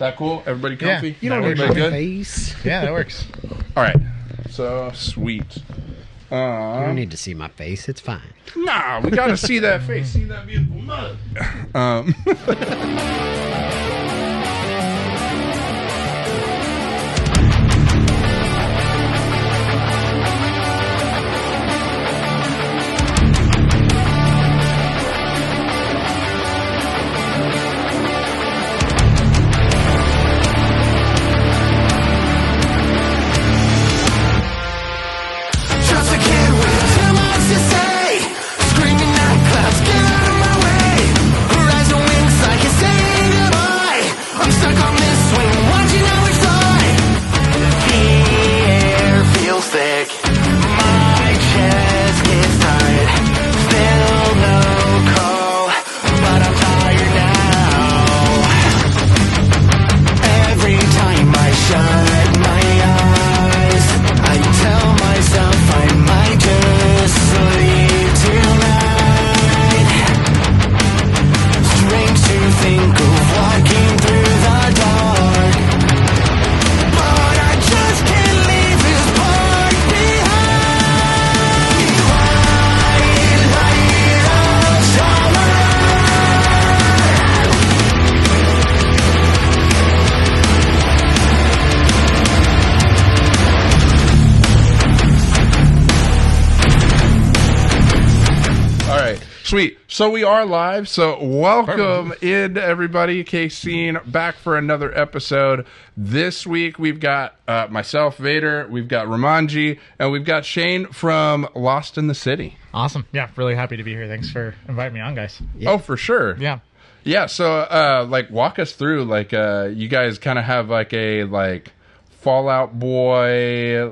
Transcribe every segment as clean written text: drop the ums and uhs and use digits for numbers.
That cool? Everybody comfy? Yeah. You don't need Everybody my good? face. Yeah, that works. All right. So sweet. You don't need to see my face. It's fine. Nah, we gotta see that face. See that beautiful mug. Just a kid with too much to say. Screaming at clouds, get out of my way. Horizon wings like it's saying goodbye. I'm stuck on this swing, watching how we fly. The air feels thick. My chest gets tired. Still no call, but I'm tired now. Every time I shut my eyes, I tell myself I might just sleep tonight. Strange to think of walking through the dark, but I just can't leave this part behind. Light of summer. All right, sweet. So we are live. So welcome in, everybody. KCene back for another episode. This week we've got myself, Vader. We've got Romanji, and we've got Shane from Lost in the City. Awesome. Yeah, really happy to be here. Thanks for inviting me on, guys. Oh, for sure. Yeah. Yeah. So, walk us through. You guys kind of have a Fallout Boy,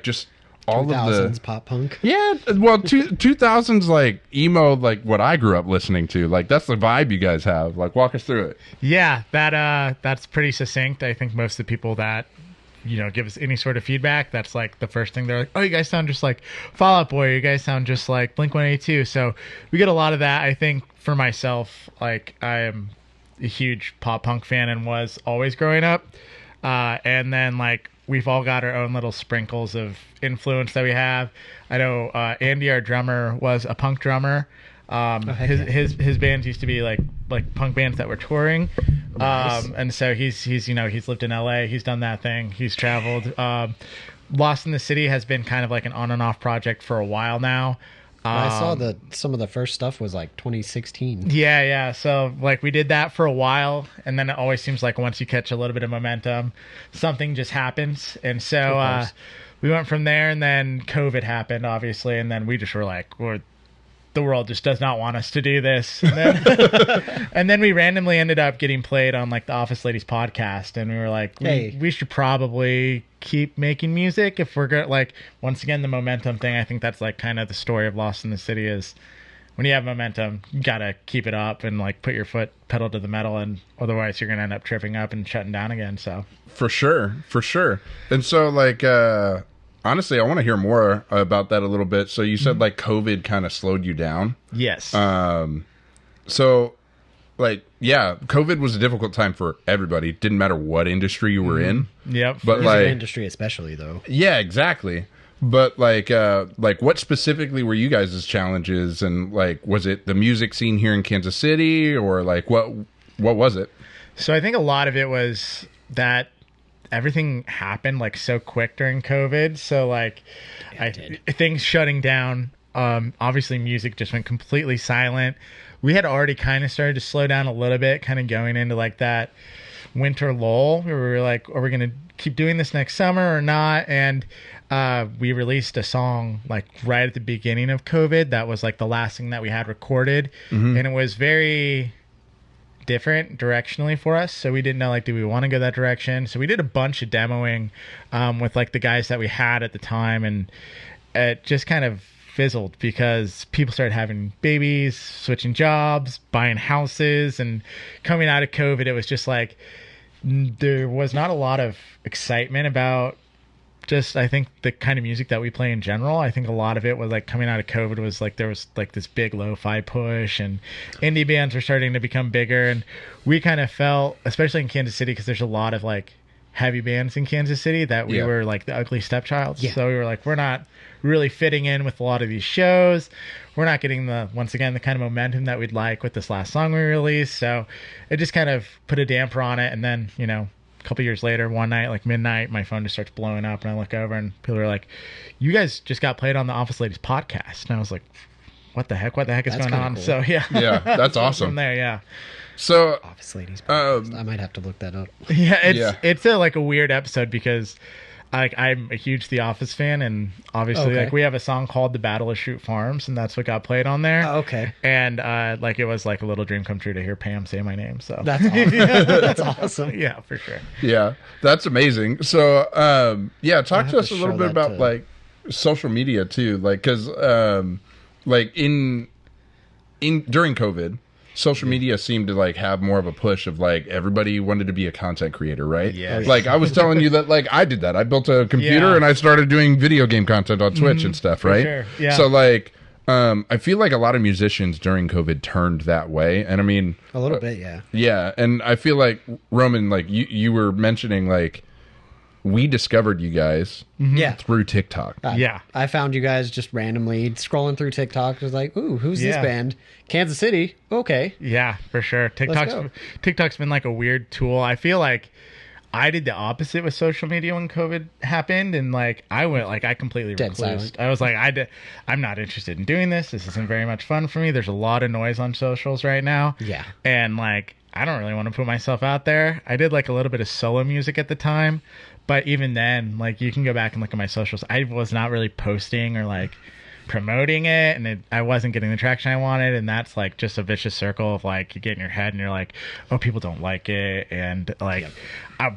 just all of the 2000s pop punk. Yeah, well, 2000s emo, what I grew up listening to. That's the vibe you guys have. Walk us through it. Yeah, that's pretty succinct. I think most of the people that give us any sort of feedback, that's the first thing they're like, oh, you guys sound just like Fall Out Boy, you guys sound just like Blink-182. So we get a lot of that. I think for myself, I am a huge pop punk fan and was always growing up, and then we've all got our own little sprinkles of influence that we have. I know Andy, our drummer, was a punk drummer. His bands used to be like punk bands that were touring. Nice. And so he's lived in LA, he's done that thing, he's traveled. Lost in the City has been kind of an on and off project for a while now. I saw that some of the first stuff was 2016. Yeah. So we did that for a while, and then it always seems like once you catch a little bit of momentum, something just happens. And so we went from there, and then COVID happened, obviously, and then we just were the world just does not want us to do this. And then, and then we randomly ended up getting played on the Office Ladies podcast, and we were like, Hey. we should probably keep making music if we're good. Once again, the momentum thing, I think that's kind of the story of Lost in the City is when you have momentum, you gotta keep it up and put your foot pedal to the metal, and otherwise you're gonna end up tripping up and shutting down again. So For sure. And so, honestly, I want to hear more about that a little bit. So you said COVID kind of slowed you down. yes. So COVID was a difficult time for everybody. Didn't matter what industry you were in. Yep. But Music industry especially, though. yeah, exactly. But what specifically were you guys' challenges? And was it the music scene here in Kansas City, or what was it? So I think a lot of it was that everything happened so quick during COVID. So things shutting down. Obviously music just went completely silent. We had already kind of started to slow down a little bit, kind of going into that winter lull where we were are we going to keep doing this next summer or not? And we released a song right at the beginning of COVID. That was the last thing that we had recorded. Mm-hmm. And it was very different directionally for us, so we didn't know do we want to go that direction. So we did a bunch of demoing with the guys that we had at the time, and it just kind of fizzled because people started having babies, switching jobs, buying houses, and coming out of COVID, it was just there was not a lot of excitement about just I think the kind of music that we play in general, I think a lot of it was like coming out of COVID was like there was like this big lo-fi push and indie bands were starting to become bigger, and we kind of felt, especially in Kansas City, because there's a lot of like heavy bands in Kansas City, that we were like the ugly stepchild. So we were like, we're not really fitting in with a lot of these shows. We're not getting the kind of momentum that we'd like with this last song we released. So it just kind of put a damper on it. And then, you know, a couple years later, one night, like midnight, my phone just starts blowing up, and I look over and people are like, you guys just got played on the Office Ladies podcast. And I was like, what the heck is going on? Cool. So yeah. Yeah, that's awesome. From there, yeah. So Office Ladies podcast. I might have to look that up. Yeah, it's a weird episode because I'm a huge The Office fan, and obviously like we have a song called The Battle of Shroot Farms, and that's what got played on there. Oh, okay. And like it was like a little dream come true to hear Pam say my name. So That's awesome. That's awesome. yeah, for sure. yeah, that's amazing. So talk to us a to little show bit that about to- like social media too, like because like in during COVID, social media seemed to like have more of a push of like everybody wanted to be a content creator, right? Yeah. Like I was telling you that like I did that. I built a computer Yeah. and I started doing video game content on Twitch and stuff, right? sure. Yeah. So like I feel like a lot of musicians during COVID turned that way. And I mean A little bit, yeah. yeah, and I feel like Roman, like you were mentioning, like we discovered you guys Yeah. through TikTok. Yeah. I found you guys just randomly scrolling through TikTok. I was like, ooh, who's this Yeah. band? Kansas City. Okay. Yeah, for sure. go. TikTok's been like a weird tool. I feel like I did the opposite with social media when COVID happened, and like I went like I completely Dead reclused. silent. I was like I'm not interested in doing this. This isn't very much fun for me. There's a lot of noise on socials right now. Yeah. And like I don't really want to put myself out there. I did like a little bit of solo music at the time, but even then, like you can go back and look at my socials. I was not really posting or like promoting it, and I wasn't getting the traction I wanted, and that's like just a vicious circle of like you get in your head and you're like, oh, people don't like it, and like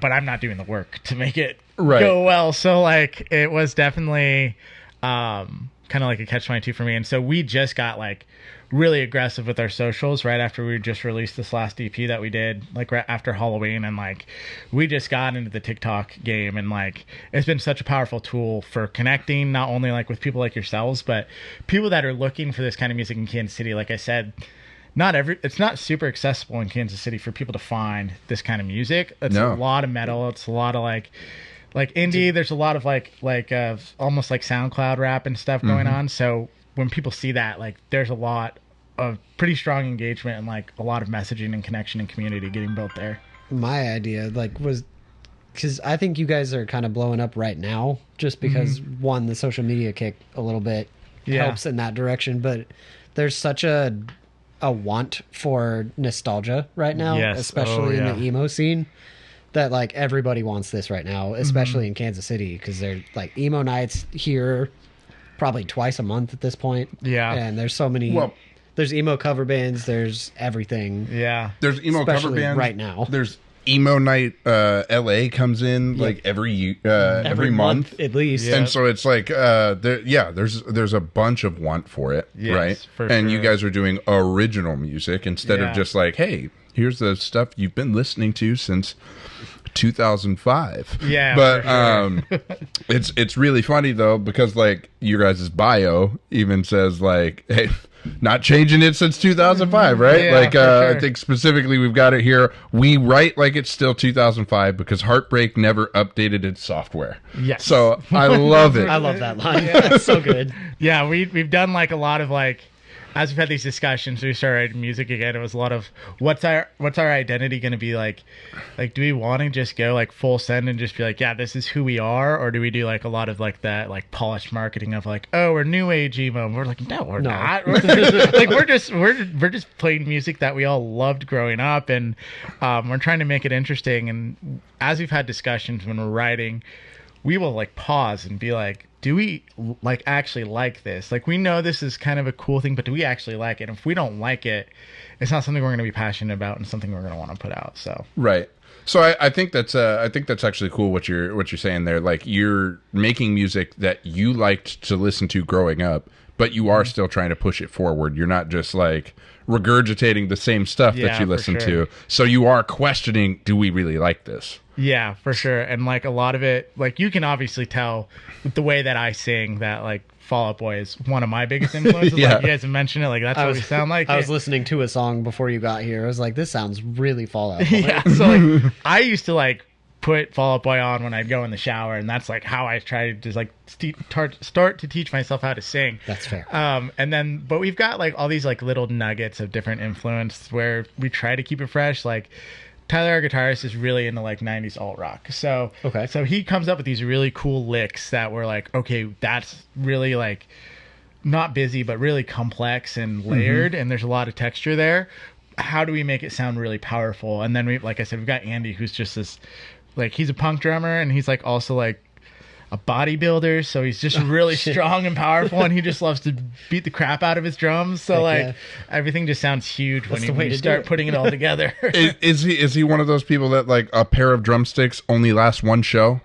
but I'm not doing the work to make it Right. go well. So like it was definitely kind of like a catch-22 for me, and so we just got like really aggressive with our socials right after we just released this last EP that we did like right after Halloween, and like we just got into the TikTok game, and like it's been such a powerful tool for connecting not only like with people like yourselves, but people that are looking for this kind of music in Kansas City. Like I said, it's not super accessible in Kansas City for people to find this kind of music. It's No. a lot of metal. It's a lot of like indie. There's a lot of like almost like SoundCloud rap and stuff going on. So when people see that, like there's a lot of pretty strong engagement and like a lot of messaging and connection and community getting built there. My idea like was because I think you guys are kind of blowing up right now just because one, the social media kick a little bit helps in that direction, but there's such a want for nostalgia right now, Yes. especially in the emo scene, that like everybody wants this right now, especially in Kansas City, because they're like emo nights here probably twice a month at this point. Yeah. And there's so many there's emo cover bands, there's everything. Yeah. There's emo cover Especially bands right now. There's emo night. LA comes in like every month. at least. Yeah. And so it's like there's a bunch of want for it, Yes, right? for and you sure. guys are doing original music instead of Yeah. just like, hey, here's the stuff you've been listening to since 2005. Yeah, but for it's really funny though, because like your guys' bio even says like, hey, not changing it since 2005, right? Yeah, like for sure. I think specifically we've got it here. We write like it's still 2005 because Heartbreak never updated its software. Yes. So I love it. I love that line. That's so good. Yeah, we've done like a lot of like, as we've had these discussions, we started writing music again. It was a lot of what's our identity going to be like do we want to just go like full send and just be like, yeah, this is who we are, or do we do like a lot of like that like polished marketing of like, oh, we're new age emo, and we're like, no, we're not. Like we're just playing music that we all loved growing up, and we're trying to make it interesting. And as we've had discussions when we're writing, we will like pause and be like, do we like actually like this? Like we know this is kind of a cool thing, but do we actually like it? And if we don't like it, it's not something we're going to be passionate about and something we're going to want to put out. So Right. So I think that's actually cool what you're saying there. Like you're making music that you liked to listen to growing up, but you are still trying to push it forward. You're not just like regurgitating the same stuff that you listen to. So you are questioning, do we really like this? Yeah, for sure. And like a lot of it, like you can obviously tell with the way that I sing that like Fall Out Boy is one of my biggest influences. Like you guys have mentioned it, like that's what we sound like. I was listening to a song before you got here. I was like, this sounds really Fall Out Boy. Yeah, so like I used to like put Fall Out Boy on when I'd go in the shower, and that's like how I try to just like start to teach myself how to sing. That's fair. And then, but we've got like all these like little nuggets of different influence where we try to keep it fresh. Like Tyler, our guitarist, is really into like 90s alt rock. So he comes up with these really cool licks that were like, okay, that's really like not busy, but really complex and layered, and there's a lot of texture there. How do we make it sound really powerful? And then like I said, we've got Andy, who's just this, like, he's a punk drummer, and he's like also like a bodybuilder, so he's just really strong and powerful, and he just loves to beat the crap out of his drums. So everything just sounds huge when you start putting it all together. Is he one of those people that like a pair of drumsticks only lasts one show?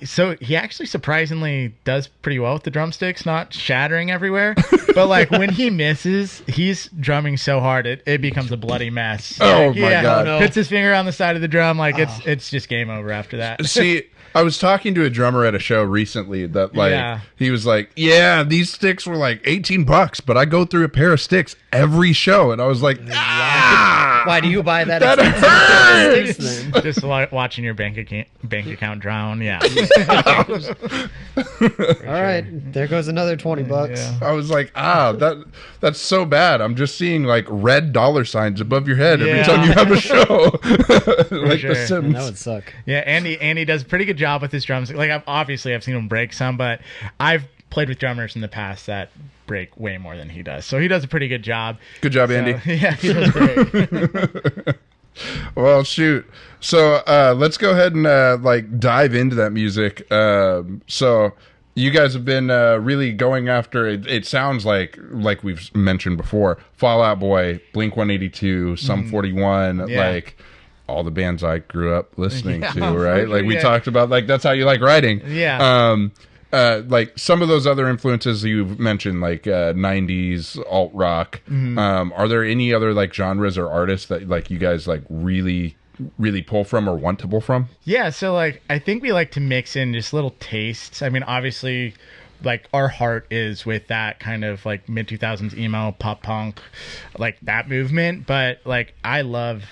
So he actually surprisingly does pretty well with the drumsticks, not shattering everywhere. But like when he misses, he's drumming so hard it becomes a bloody mess. Oh my god! Puts his finger on the side of the drum, like it's just game over after that. See, I was talking to a drummer at a show recently that like he was like, yeah, these sticks were like $18, but I go through a pair of sticks every show, and I was like, why do you buy that? That hurts. Then? Just watching your bank account drown. Yeah. All right, there goes another $20. Yeah. I was like, that's so bad. I'm just seeing like red dollar signs above your head every time you have a show. Like The Sims. That would suck. Yeah, Andy does a pretty good job with his drums. Like I've seen him break some, but I've played with drummers in the past that break way more than he does. So he does a pretty good job. Good job, Andy. Yeah, he does great. Well, shoot. So let's go ahead and like dive into that music. So you guys have been really going after it. It sounds like we've mentioned before, Fall Out Boy, Blink 182, Sum 41, like all the bands I grew up listening to, right? Like we talked about, like that's how you like writing. Yeah. Like some of those other influences you've mentioned, like 90s alt rock. Are there any other like genres or artists that like you guys like really pull from or want to pull from? Yeah, so like I think we like to mix in just little tastes. I mean, obviously, like our heart is with that kind of like mid 2000s emo pop punk, like that movement. But like I love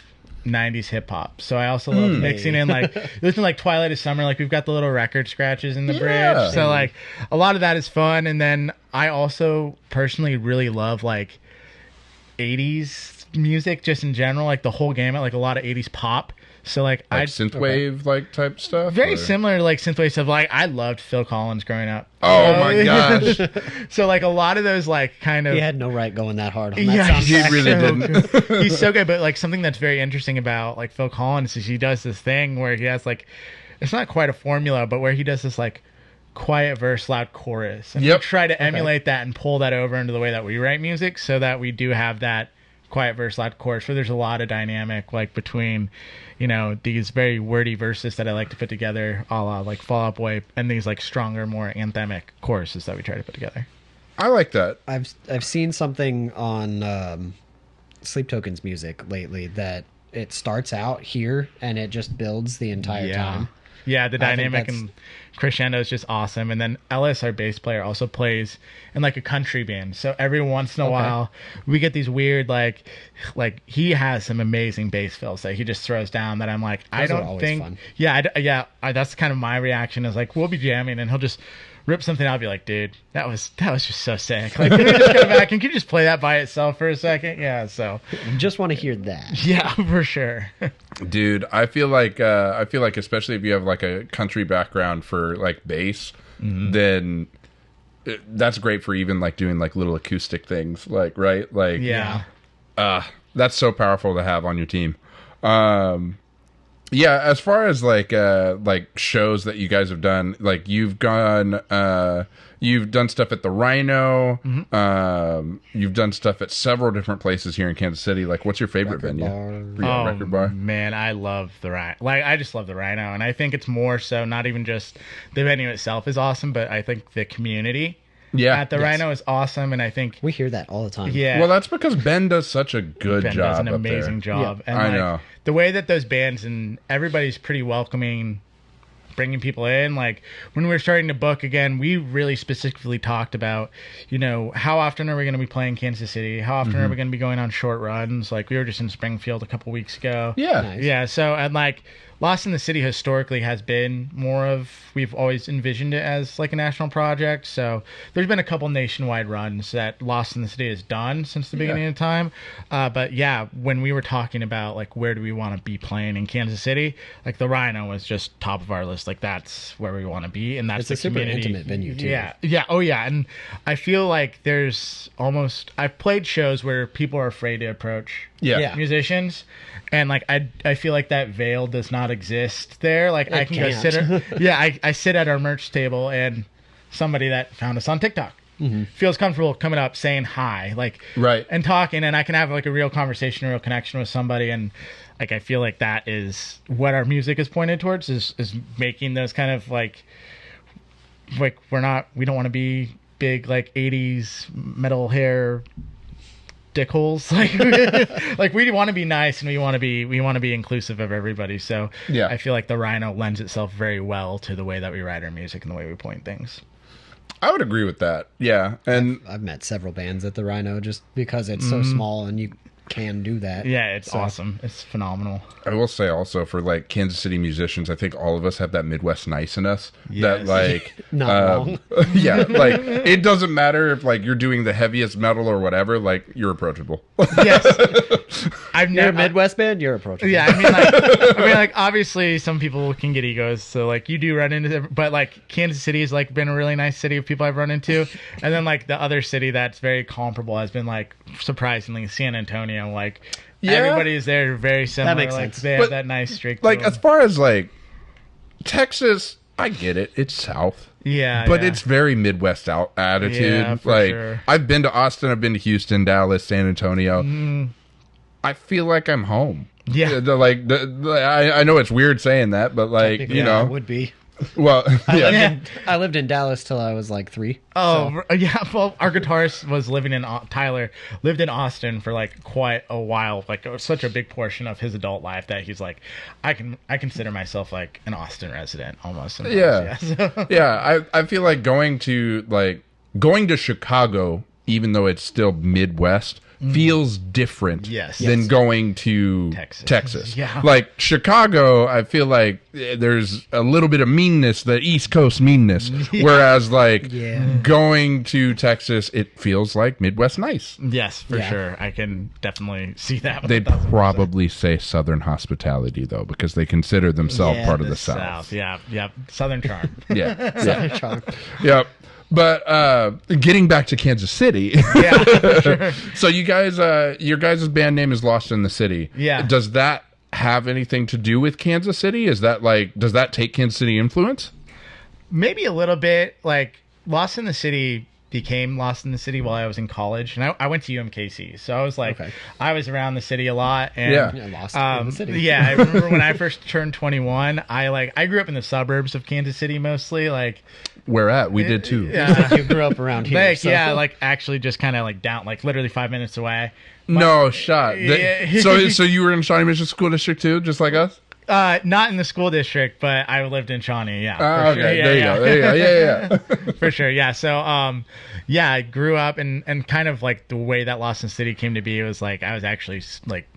90s hip hop, so I also love mixing in like listen to like Twilight of Summer. Like we've got the little record scratches in the bridge, so like a lot of that is fun. And then I also personally really love like 80s music just in general, like the whole gamut, like a lot of 80s pop. So like synthwave like type stuff, very similar to like synthwave stuff. Like I loved Phil Collins growing up. Oh my gosh! So like a lot of those like kind of, he had no right going that hard on that he really didn't. He's so good. But like something that's very interesting about like Phil Collins is he does this thing where he has like, it's not quite a formula, but where he does this like quiet verse, loud chorus, and we try to emulate that and pull that over into the way that we write music, so that we do have that quiet verse, loud chorus, where there's a lot of dynamic like between, you know, these very wordy verses that I like to put together, a la like Fall Out Boy, and these like stronger, more anthemic choruses that we try to put together. I like that. I've seen something on Sleep Tokens music lately that it starts out here and it just builds the entire time. Yeah, the dynamic and crescendo is just awesome. And then Ellis, our bass player, also plays in like a country band. So every once in a while, we get these weird like he has some amazing bass fills that he just throws down that I'm like, Those I don't are always think, fun. that's kind of my reaction is like we'll be jamming and he'll just rip something out. I'll be like, dude, that was just so sick. Like, can we just go back and can you just play that by itself for a second? Yeah, so just want to hear that. Yeah, for sure. Dude, I feel like especially if you have like a country background for like bass, then that's great for even like doing like little acoustic things, like right, like that's so powerful to have on your team. Yeah, as far as like shows that you guys have done, like you've done stuff at the Rhino, you've done stuff at several different places here in Kansas City. Like, what's your favorite venue? Record bar. Man, I love the Rhino. Like, I just love the Rhino, and I think it's more so not even just the venue itself is awesome, but I think the community at the Rhino is awesome, and I think we hear that all the time. Yeah. Well, that's because Ben does such a good Ben job. does an up amazing there. job. Yeah. And I know. the way that those bands and everybody's pretty welcoming, bringing people in. Like when we were starting to book again, we really specifically talked about, you know, how often are we going to be playing Kansas City? How often are we going to be going on short runs? Like we were just in Springfield a couple weeks ago. Yeah. Nice. Yeah. So, and like Lost in the City historically has been more of, we've always envisioned it as like a national project. So there's been a couple nationwide runs that Lost in the City has done since the beginning of time. But yeah, when we were talking about like where do we want to be playing in Kansas City, like the Rhino was just top of our list. Like that's where we want to be, and that's It's the a super community. intimate venue too. Yeah, yeah, oh yeah, and I feel like there's almost, I've played shows where people are afraid to approach Yeah. musicians, and like I feel like that veil does not exist there. Like I can go can't. sit I sit at our merch table, and somebody that found us on TikTok feels comfortable coming up saying hi, like Right. and talking, and I can have like a real conversation, a real connection with somebody. And like I feel like that is what our music is pointed towards, is making those kind of like we don't want to be big like 80s metal hair dickholes. Like we want to be nice, and we want to be inclusive of everybody. So Yeah. I feel like the Rhino lends itself very well to the way that we write our music and the way we point things. I would agree with that. Yeah. And I've met several bands at the Rhino just because it's so small and you can do that. Yeah, it's awesome. It's phenomenal. I will say also for like Kansas City musicians, I think all of us have that Midwest nice in us. That Yes. like, Not wrong. yeah, like it doesn't matter if like you're doing the heaviest metal or whatever, like you're approachable. Yes. I've You're a never Midwest band, you're approachable. Yeah, I mean, like, obviously, some people can get egos, so like, you do run into them, but like, Kansas City has like been a really nice city of people I've run into, and then like the other city that's very comparable has been like surprisingly San Antonio. Like, Yeah. everybody is there very similar. makes like, sense. they have But, that nice streak. Like to as them. far as like Texas, I get it. It's south. Yeah, But yeah. it's very Midwest out attitude. Yeah, for like sure. I've been to Austin, I've been to Houston, Dallas, San Antonio. I feel like I'm home. Yeah. I know it's weird saying that, but like Technically, you yeah, it know, would be. well, yeah. I lived in Dallas till I was like 3. Oh yeah, well, our guitarist was living in Tyler lived in Austin for like quite a while, like it was such a big portion of his adult life that he's like, I consider myself like an Austin resident almost. Sometimes. Yeah. So- Yeah, I feel like going to Chicago, even though it's still Midwest, feels different Yes. than Yes. going to Texas. Texas. Yeah. Like Chicago, I feel like there's a little bit of meanness, the East Coast meanness, whereas like going to Texas, it feels like Midwest nice. Yes, for Yeah. sure. I can definitely see that. They'd 1000%. probably say Southern hospitality though, because they consider themselves Yeah, part of the South. South. Yeah, yeah. Southern charm. Yeah, yeah, Charm. yep. But getting back to Kansas City, Yeah, for sure. so you guys, your guys' band name is Lost in the City. Yeah. Does that have anything to do with Kansas City? Is that like, does that take Kansas City influence? Maybe a little bit. Like Lost in the City became Lost in the City while I was in college, and I went to UMKC, so I was like, Okay. I was around the city a lot. And, Yeah. Yeah, lost in the city. Yeah, I remember when I first turned 21. I grew up in the suburbs of Kansas City mostly. Like, Where at? We did too. yeah, You grew up around here. like so. yeah, like actually just kind of like down, like literally 5 minutes away. No shot. Yeah. So you were in Shawnee Mission School District too, just like us? Not in the school district, but I lived in Shawnee. Yeah, Oh, for okay. sure. Yeah, There you yeah. go. There you go. Yeah, yeah. For sure, yeah. So, yeah, I grew up and kind of like the way that Lost in the City came to be was like I was actually like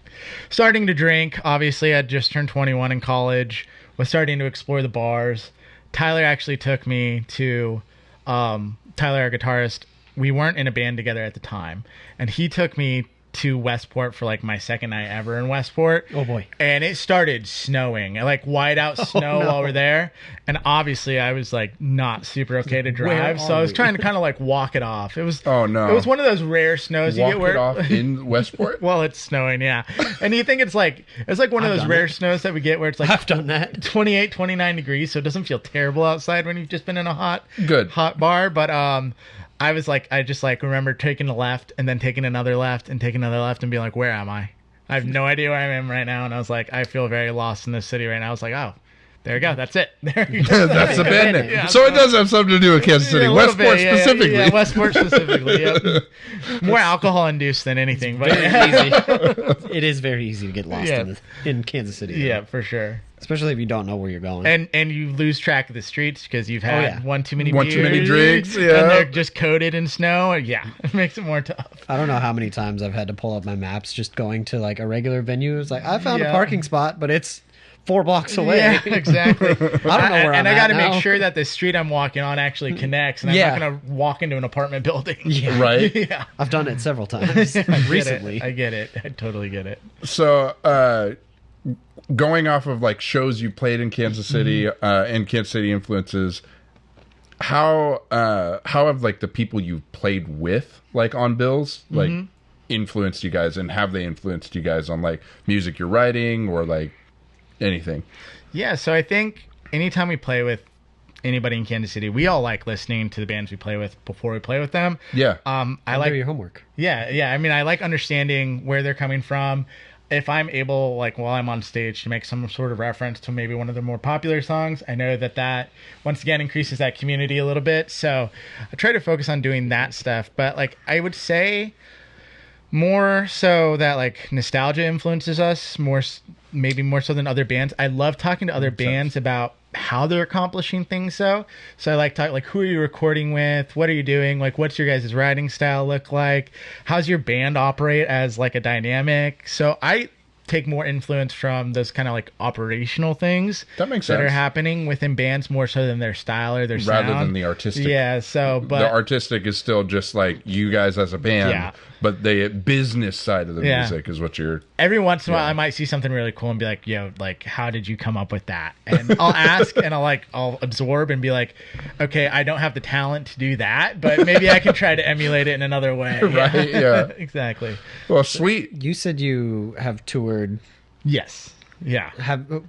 starting to drink. Obviously, I'd just turned 21 in college. Was starting to explore the bars. Tyler actually took me to Tyler, our guitarist. We weren't in a band together at the time, and he took me to Westport for like my second night ever in Westport. Oh, boy. And it started snowing, like whiteout snow no. while we're there. And obviously I was like not super okay to drive. Where So I are was we? trying to kind of like walk it off. It was, Oh, no. It was one of those rare snows you Walk get where it off in Westport? well, it's snowing. Yeah. And you think it's like one of I've those done rare it. snows that we get where it's like I've done that. 28, 29 degrees. So it doesn't feel terrible outside when you've just been in a hot bar. But, I was like, I just like remember taking a left and then taking another left and taking another left and being like, where am I? I have no idea where I am right now. And I was like, I feel very lost in this city right now. I was like, oh, There you go. That's it. That's the band name. Yeah. So it does have something to do with Kansas City. Yeah, a little Westport bit, specifically. Yeah, Westport specifically. Yep. More alcohol induced than anything, but It is very easy to get lost in Kansas City. Yeah, for sure. Especially if you don't know where you're going. And you lose track of the streets because you've had one too many One too many beers, drinks, and they're just coated in snow. Yeah, it makes it more tough. I don't know how many times I've had to pull up my maps just going to like a regular venue. It's like, I found a parking spot, but it's 4 blocks away. Yeah, exactly. I don't know where and I'm I got to at now. make sure that the street I'm walking on actually connects, and I'm not going to walk into an apartment building. Yeah. Right? Yeah. I've done it several times recently. I get it. I totally get it. So, going off of like shows you played in Kansas City and Kansas City influences, how have like the people you've played with like on bills like influenced you guys, and have they influenced you guys on like music you're writing or like anything? Yeah, so I think anytime we play with anybody in Kansas City, we all like listening to the bands we play with before we play with them. Yeah. I like your homework. Yeah. I mean, I like understanding where they're coming from. If I'm able, like while I'm on stage, to make some sort of reference to maybe one of their more popular songs, I know that once again increases that community a little bit. So I try to focus on doing that stuff. But like I would say more so that like nostalgia influences us maybe more so than other bands. I love talking to other bands about how they're accomplishing things. So I like talk like, who are you recording with? What are you doing? Like, what's your guys' writing style look like? How's your band operate as like a dynamic? So I take more influence from those kind of like operational things That makes that sense. are happening within bands more so than their style or their sound. Rather than the artistic. Yeah. So, but the artistic is still just like you guys as a band, Yeah. but the business side of the Yeah. music is what you're. every once in a while Yeah. I might see something really cool and be like, yo, like, how did you come up with that? And I'll ask and I'll absorb and be like, okay, I don't have the talent to do that, but maybe I can try to emulate it in another way. Right, yeah. Exactly. Well, sweet. You said you have toured. Yes. Yeah.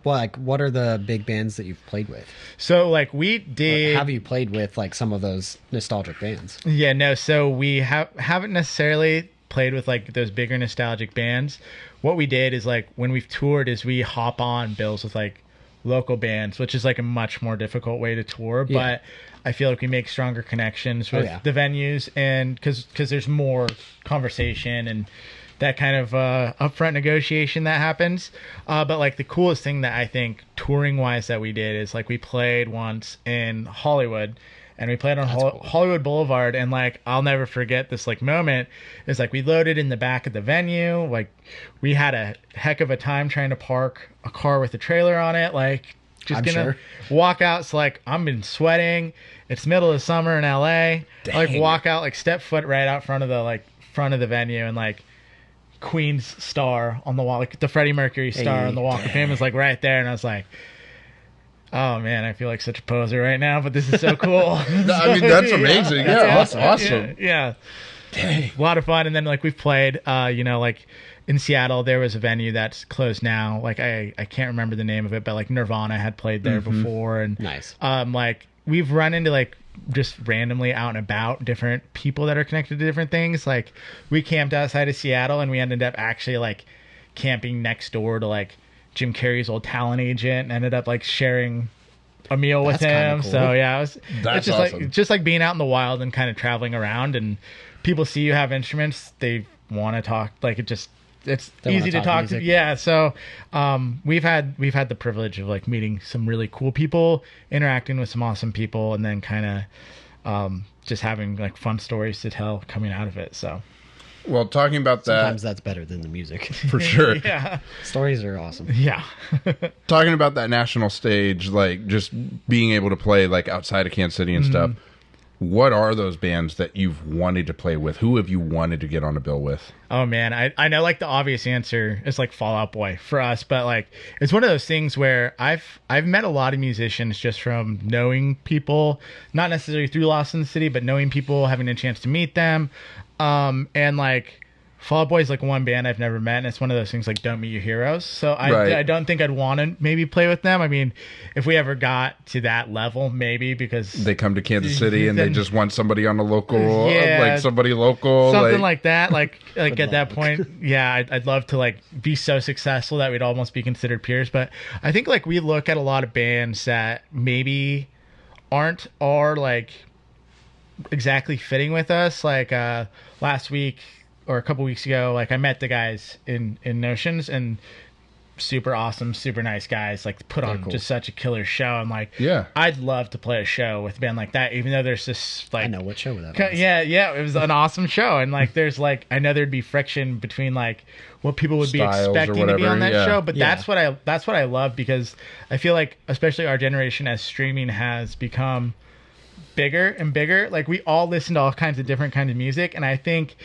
What are the big bands that you've played with? So like we did. Have you played with like some of those nostalgic bands? Yeah, no. So we haven't necessarily played with like those bigger nostalgic bands. What we did is like when we've toured is we hop on bills with like local bands, which is like a much more difficult way to tour. Yeah. But I feel like we make stronger connections with yeah. the venues, and because there's more conversation and that kind of upfront negotiation that happens. But like the coolest thing that I think touring wise that we did is like we played once in Hollywood, and we played on Hollywood Boulevard, and like I'll never forget this like moment. It's like we loaded in the back of the venue, like we had a heck of a time trying to park a car with a trailer on it, like just I'm gonna sure. walk out. So like I've been sweating. It's middle of summer in LA. Like walk out, like step foot right out front of the venue, and like Queen's star on the wall, like the Freddie Mercury star on the Walk of Fame is like right there, and I was like, oh man, I feel like such a poser right now, but this is so cool. I mean, that's amazing. Yeah, that's awesome. Yeah. Dang. A lot of fun. And then like we've played, like in Seattle, there was a venue that's closed now. Like I can't remember the name of it, but like Nirvana had played there before. And Nice. Like we've run into like just randomly out and about different people that are connected to different things. Like we camped outside of Seattle, and we ended up actually like camping next door to like Jim Carrey's old talent agent, and ended up like sharing a meal with That's kinda him. cool. So yeah, it's That's just awesome. like being out in the wild and kind of traveling around, and people see you have instruments, they want to talk. Like it's They easy wanna to talk talk to. music. Yeah. So we've had the privilege of like meeting some really cool people, interacting with some awesome people, and then kind of just having like fun stories to tell coming out of it. So Well, talking about that Sometimes that's better than the music. for sure. yeah. Stories are awesome. Yeah. Talking about that national stage, like just being able to play like outside of Kansas City and stuff. What are those bands that you've wanted to play with? Who have you wanted to get on a bill with? Oh man, I know like the obvious answer is like Fall Out Boy for us, but like it's one of those things where I've met a lot of musicians just from knowing people, not necessarily through Lost in the City, but knowing people, having a chance to meet them. And like Fall Out Boy is like one band I've never met, and it's one of those things like don't meet your heroes. So Right. I don't think I'd want to maybe play with them. I mean, if we ever got to that level, maybe, because They come to Kansas City and they Then- just want somebody on a local, Yeah. like somebody local, something like that. Like at luck. that point, yeah, I'd love to like be so successful that we'd almost be considered peers. But I think like we look at a lot of bands that maybe aren't like exactly fitting with us. Like last week or a couple weeks ago, like I met the guys in Notions, and super awesome, super nice guys, like put on just such a killer show. I'm like, Yeah. I'd love to play a show with a band like that, even though there's this like I know what show that was. yeah, it was an awesome show, and like there's like I know there'd be friction between like what people would Styles or be expecting to be whatever, on that yeah. show, but Yeah. that's what I love, because I feel like especially our generation, as streaming has become bigger and bigger, like we all listen to all kinds of different kinds of music, and I think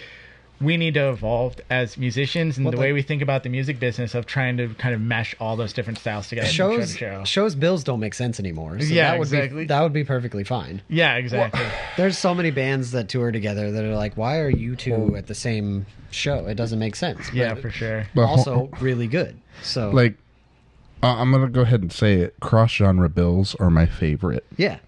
we need to evolve as musicians, and Well, the way we think about the music business of trying to kind of mesh all those different styles together. Shows bills don't make sense anymore. So Yeah, that would exactly. that would be perfectly fine. Yeah, exactly. There's so many bands that tour together that are like, why are you two at the same show? It doesn't make sense. Yeah, But for sure. But also really good. So like, I'm gonna go ahead and say it. Cross genre bills are my favorite yeah,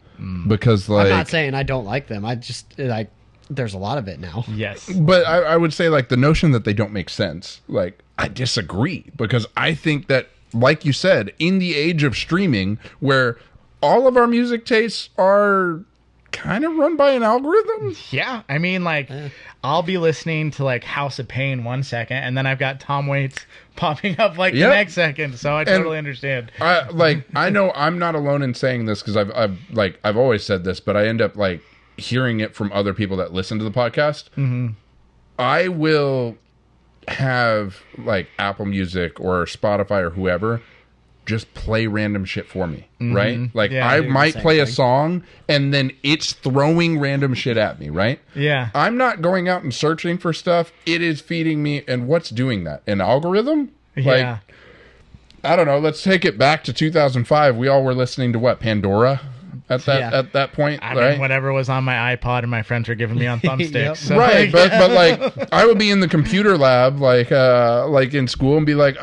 because like I'm not saying I don't like them. I just like there's a lot of it now. Yes. But I would say, like, the notion that they don't make sense, like, I disagree. Because I think that, like you said, in the age of streaming, where all of our music tastes are kind of run by an algorithm. Yeah, I mean, like, I'll be listening to, like, House of Pain 1 second, and then I've got Tom Waits popping up, like, Yep. the next second, so I totally understand. I know I'm not alone in saying this, because I've always said this, but I end up, like, hearing it from other people that listen to the podcast. Mm-hmm. I will have like Apple Music or Spotify or whoever just play random shit for me, right? Like Yeah, I do the might same play a thing. song and then it's throwing random shit at me, right? Yeah. I'm not going out and searching for stuff. It is feeding me. And what's doing that? An algorithm? Like, Yeah. I don't know. Let's take it back to 2005. We all were listening to what? Pandora at that point, I right? mean, whatever was on my iPod and my friends were giving me on thumbsticks. Yep. So, Right, like, but like I would be in the computer lab, like in school, and be like,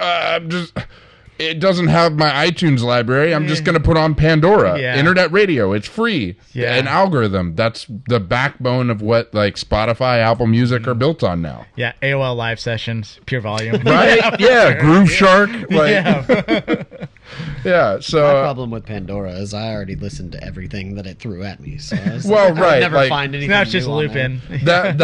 it doesn't have my iTunes library. I'm just gonna put on Pandora, Yeah. internet radio. It's free. Yeah. An algorithm. That's the backbone of what like Spotify, Apple Music are built on now. yeah, AOL live sessions, pure volume. Right? Yeah, Groove Shark. Like, Yeah. yeah. So My problem with Pandora is I already listened to everything that it threw at me. So I was Well, like, I right, would never like- find anything. Now it's just new on there. looping. that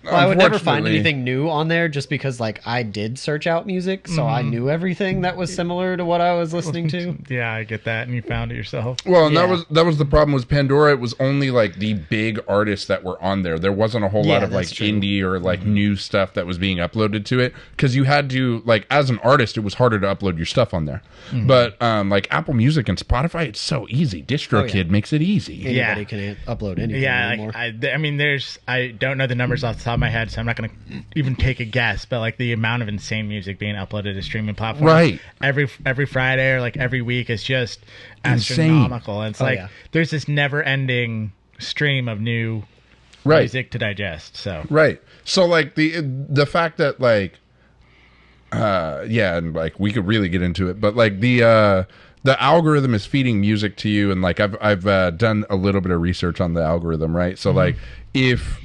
Well, I would never find unfortunately- anything new on there just because like I did search out music, so I knew everything that was similar to what I was listening to. Yeah, I get that, and you found it yourself. Well, and Yeah. that was the problem with Pandora. It was only like the big artists that were on there. There wasn't a whole lot Yeah, of like that's true. indie or like new stuff that was being uploaded to it, because you had to like as an artist, it was harder to upload your stuff on there. But like Apple Music and Spotify, it's so easy. DistroKid makes it easy. Anybody can upload anything Yeah, anymore. I mean, I don't know the numbers off the top of my head, so I'm not going to even take a guess. But like the amount of insane music being uploaded to streaming platforms, Right. Every Friday or like every week is just Insane. astronomical. And it's like yeah. there's this never-ending stream of new Right. music to digest. So Right. So like the fact that like and like we could really get into it, but like the algorithm is feeding music to you, and like I've done a little bit of research on the algorithm, right? So like if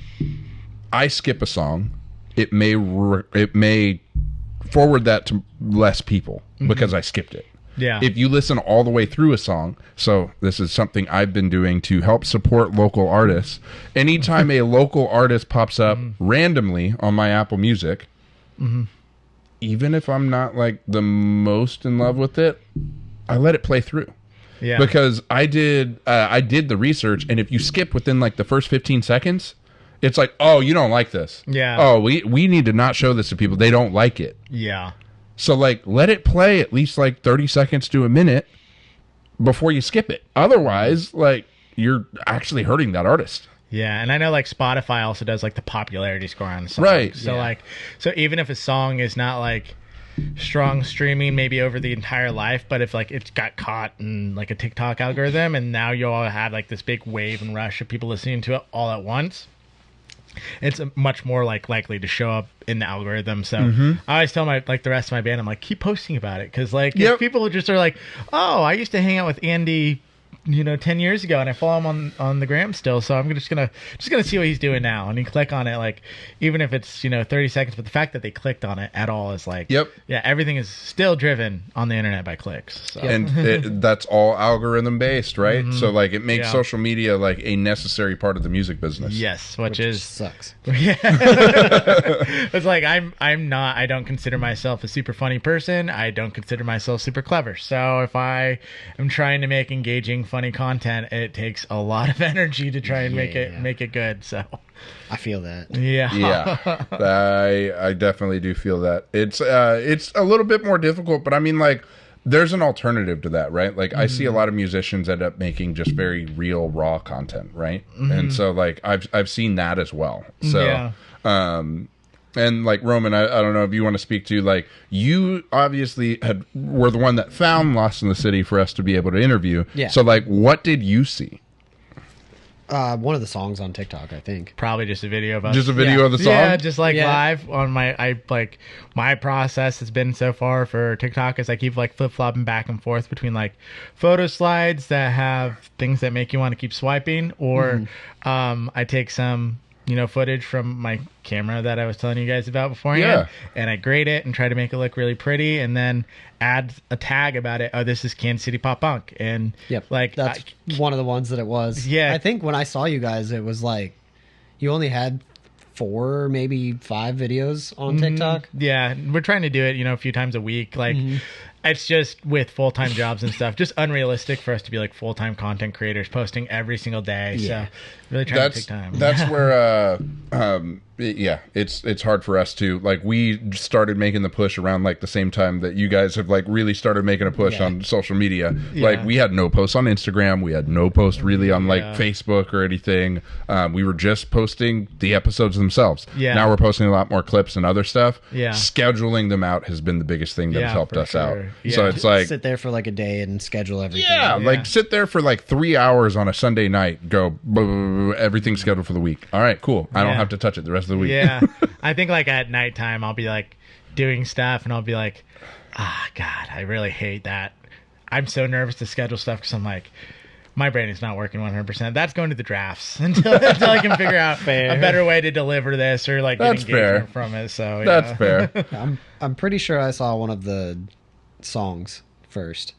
I skip a song, it may forward that to less people because I skipped it. yeah, If you listen all the way through a song, so this is something I've been doing to help support local artists. Anytime a local artist pops up randomly on my Apple Music, even if I'm not like the most in love with it, I let it play through. yeah, Because I did the research, and if you skip within like the first 15 seconds, it's like, oh, you don't like this. Yeah. Oh, we need to not show this to people. They don't like it. yeah. So, like, let it play at least, like, 30 seconds to a minute before you skip it. Otherwise, like, you're actually hurting that artist. Yeah, and I know like Spotify also does like the popularity score on the song. Right. So Yeah. like, so even if a song is not like strong streaming maybe over the entire life, but if like it's got caught in like a TikTok algorithm, and now you all have like this big wave and rush of people listening to it all at once, it's much more like likely to show up in the algorithm. So I always tell the rest of my band, I'm like, keep posting about it, because like if people just are like, oh, I used to hang out with Andy 10 years ago, and I follow him on the gram still, so I'm just gonna see what he's doing now. And you click on it, like, even if it's 30 seconds, but the fact that they clicked on it at all is like, yeah, everything is still driven on the internet by clicks. So. And that's all algorithm based, right? So like it makes social media like a necessary part of the music business. Yes, which is sucks. Yeah. It's like I don't consider myself a super funny person. I don't consider myself super clever. So if I am trying to make engaging, funny content, it takes a lot of energy to try and make it good. So I feel that. Yeah. I definitely do feel that. It's a little bit more difficult, but I mean, like, there's an alternative to that, right? Like, I see a lot of musicians end up making just very real, raw content, right? And so like I've seen that as well. So and like, Roman, I don't know if you want to speak to, like, you obviously were the one that found Lost in the City for us to be able to interview. Yeah. So like, what did you see? One of the songs on TikTok, I think. Probably just a video of us. Just a video of the song? Yeah, just like live on my process has been so far for TikTok is I keep like flip-flopping back and forth between like photo slides that have things that make you want to keep swiping, or I take some footage from my camera that I was telling you guys about beforehand, and I grade it and try to make it look really pretty, and then add a tag about it. Oh, this is Kansas City pop punk, and like that's one of the ones that it was. Yeah, I think when I saw you guys, it was like you only had 4, maybe 5 videos on TikTok. Yeah, we're trying to do it, a few times a week. Like, it's just with full-time jobs and stuff, just unrealistic for us to be like full-time content creators posting every single day. So really trying to take time. That's where it's hard for us to, like, we started making the push around like the same time that you guys have like really started making a push on social media. Like, we had no posts on Instagram, we had no post really on like Facebook or anything. We were just posting the episodes themselves. Now we're posting a lot more clips and other stuff. Scheduling them out has been the biggest thing that has helped us out. So it's like, sit there for like a day and schedule everything. Like, sit there for like 3 hours on a Sunday night, go everything's scheduled for the week. All right, cool, I don't have to touch it the rest of the week. I think like at nighttime I'll be like doing stuff and I'll be like, God, I really hate that. I'm so nervous to schedule stuff because I'm like, my brain is not working 100%. That's going to the drafts until I can figure out a better way to deliver this or like get engagement from it. So that's fair. I'm pretty sure I saw one of the songs first.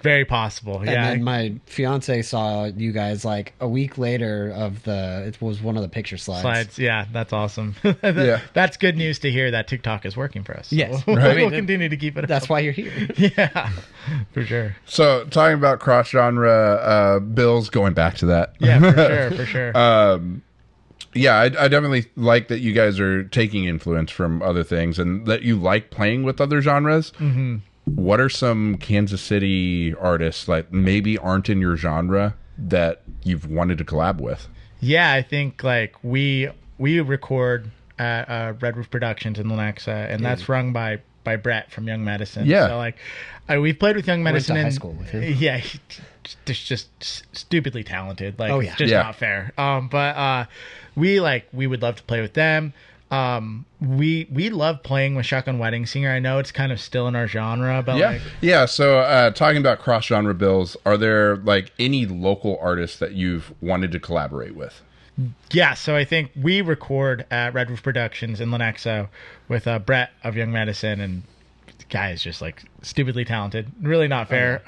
Very possible. And then my fiance saw you guys like a week later it was one of the picture slides. Yeah, that's awesome. That's good news to hear that TikTok is working for us. Yes. So we'll continue to keep it That's up. why you're here. Yeah, for sure. So talking about cross genre bills, going back to that. Yeah, for sure. Yeah, I definitely like that you guys are taking influence from other things and that you like playing with other genres. What are some Kansas City artists like maybe aren't in your genre that you've wanted to collab with? Yeah, I think like we record at Red Roof Productions in Lenexa, and that's run by Brett from Young Medicine. Yeah. So like we've played with Young Medicine in in high school with him. Yeah, he's just stupidly talented. Like it's just not fair. But we would love to play with them. We love playing with Shotgun Wedding Singer. I know it's kind of still in our genre, but So talking about cross genre bills, are there like any local artists that you've wanted to collaborate with? Yeah, so I think we record at Red Roof Productions in Lenexa with Brett of Young Medicine, and the guy is just like stupidly talented. Really not fair.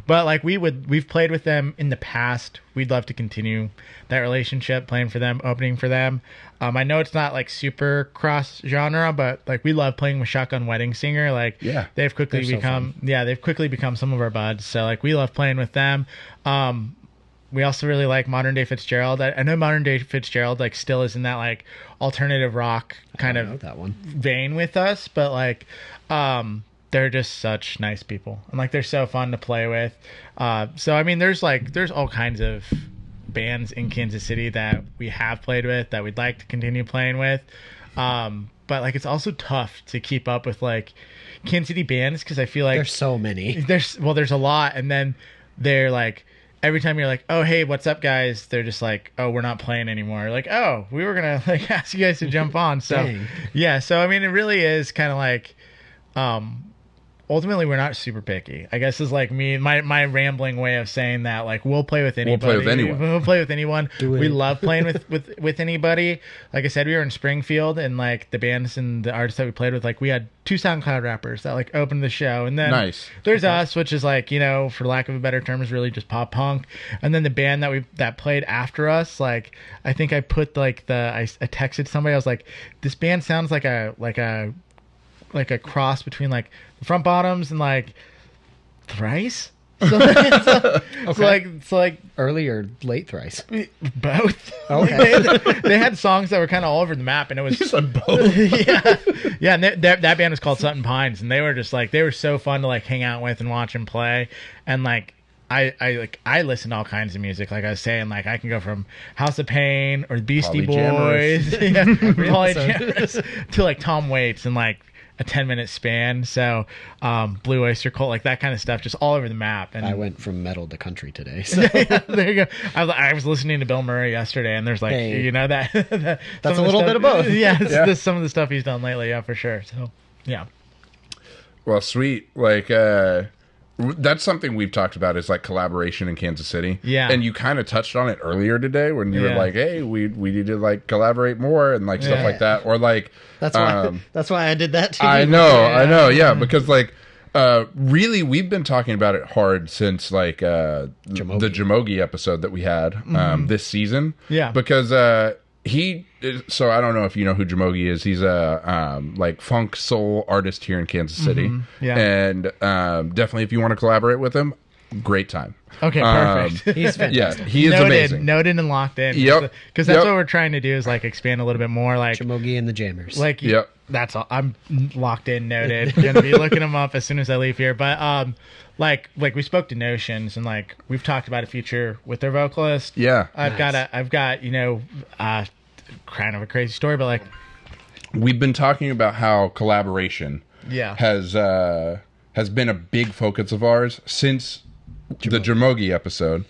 But like we've played with them in the past. We'd love to continue that relationship, playing for them, opening for them. I know it's not like super cross genre, but like we love playing with Shotgun Wedding Singer. Like they've quickly become some of our buds. So like we love playing with them. We also really like Modern Day Fitzgerald. I know Modern Day Fitzgerald like still is in that like alternative rock kind of that one vein with us, but like they're just such nice people, and like they're so fun to play with. So I mean, there's all kinds of bands in Kansas City that we have played with that we'd like to continue playing with. But like it's also tough to keep up with like Kansas City bands because I feel like there's so many. There's a lot, and then they're like every time you're like, oh, hey, what's up, guys? They're just like, oh, we're not playing anymore. Like, oh, we were going to like ask you guys to jump on. So, Dang. yeah. So, I mean, it really is kind of like, ultimately, we're not super picky. I guess is like my rambling way of saying that. Like, we'll play with anybody. We'll play with anyone. We'll play with anyone. Do it. We love playing with anybody. Like I said, we were in Springfield, and like the bands and the artists that we played with, like we had 2 SoundCloud rappers that like opened the show, and then Nice. there's us, which is like, you know, for lack of a better term, is really just pop punk. And then the band that played after us, like I think I put like I texted somebody. I was like, this band sounds like a cross between like the Front Bottoms and like Thrice. So, it's like Early or late Thrice? both. Okay. They had songs that were kind of all over the map, and it was You said both. yeah. And that band was called Sutton Pines, and they were just like, they were so fun to like hang out with and watch and play. And like I listen to all kinds of music. Like I was saying, like I can go from House of Pain or the Beastie Boys, Polyjammers, to like Tom Waits and like a 10-minute span. So Blue Oyster Cult, like that kind of stuff, just all over the map. And I went from metal to country today. So. yeah, there you go. I was listening to Bill Murray yesterday, and there's like, Hey. you know, that's a little bit of both. Yeah, some of the stuff he's done lately, yeah, for sure. So yeah. Well, sweet. Like, that's something we've talked about is like collaboration in Kansas City. Yeah. And you kind of touched on it earlier today when you were Yeah. like, hey, we need to like collaborate more and like stuff Yeah. like that. Or like, That's why I did that too. I know. Yeah. Because like, really, we've been talking about it hard since like, the Jamogi episode that we had, this season. Yeah. Because, so I don't know if you know who Jamogi is. He's a like funk soul artist here in Kansas City. Yeah. And definitely if you want to collaborate with him, great time. Okay, perfect. He's fantastic. Yeah, he is amazing. Noted and locked in. Yep. Because that's Yep. what we're trying to do is like expand a little bit more. Like, Jamogi and the Jammers. like Yep. that's all. I'm locked in, noted. Gonna be looking them up as soon as I leave here. But like we spoke to Notions, and like we've talked about a future with their vocalist. Yeah. I've got you know, kind of a crazy story, but like, We've been talking about how collaboration yeah, has been a big focus of ours since the Jamogi episode.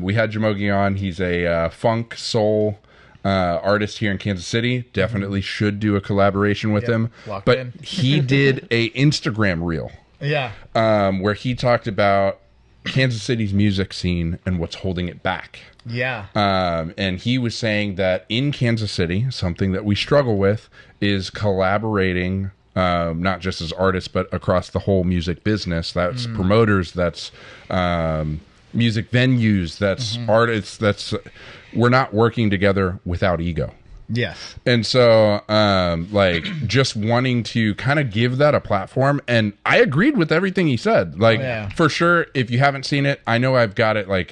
We had Jamogi on. He's a funk soul artist here in Kansas City. Definitely should do a collaboration with him. Locked But in. he did a Instagram reel yeah, where he talked about Kansas City's music scene and what's holding it back. yeah, And he was saying that in Kansas City, something that we struggle with is collaborating, not just as artists, but across the whole music business. That's promoters, that's music venues, that's artists, that's we're not working together without ego. yes, And so, like, just wanting to kind of give that a platform. And I agreed with everything he said. Like, yeah. for sure, if you haven't seen it, I know I've got it, like,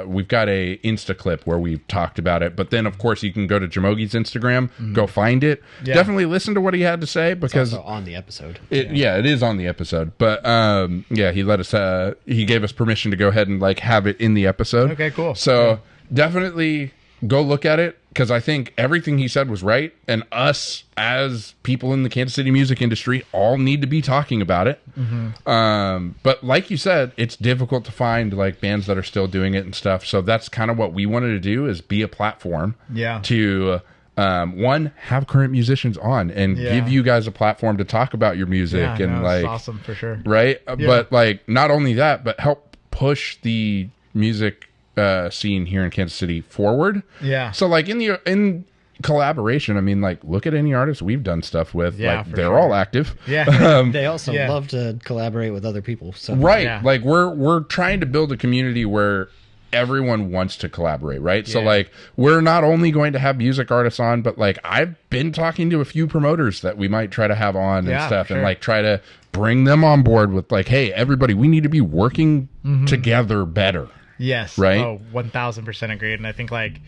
we've got a Insta clip where we've talked about it. But then, of course, you can go to Jamogi's Instagram, go find it. Yeah. Definitely listen to what he had to say because also on the episode. it is on the episode. But, yeah, he let us, he gave us permission to go ahead and, like, have it in the episode. Okay, cool. So, definitely go look at it. Because I think everything he said was right, and us as people in the Kansas City music industry all need to be talking about it. But like you said, it's difficult to find like bands that are still doing it and stuff. So that's kind of what we wanted to do: is be a platform, Yeah. to one, have current musicians on and Yeah. give you guys a platform to talk about your music yeah, and no, like it's awesome for sure. right. But like not only that, but help push the music scene here in Kansas City forward. Yeah. So like in collaboration, I mean, like look at any artists we've done stuff with. Yeah, like for they're sure. all active. Yeah, They also Yeah. love to collaborate with other people. So Right. Yeah. Like we're trying to build a community where everyone wants to collaborate, right? So Yeah. like we're not only going to have music artists on, but like I've been talking to a few promoters that we might try to have on and Yeah, stuff for and sure. like try to bring them on board with like, hey, everybody, we need to be working together better. yes, Right? Oh, 1000% agreed. And I think like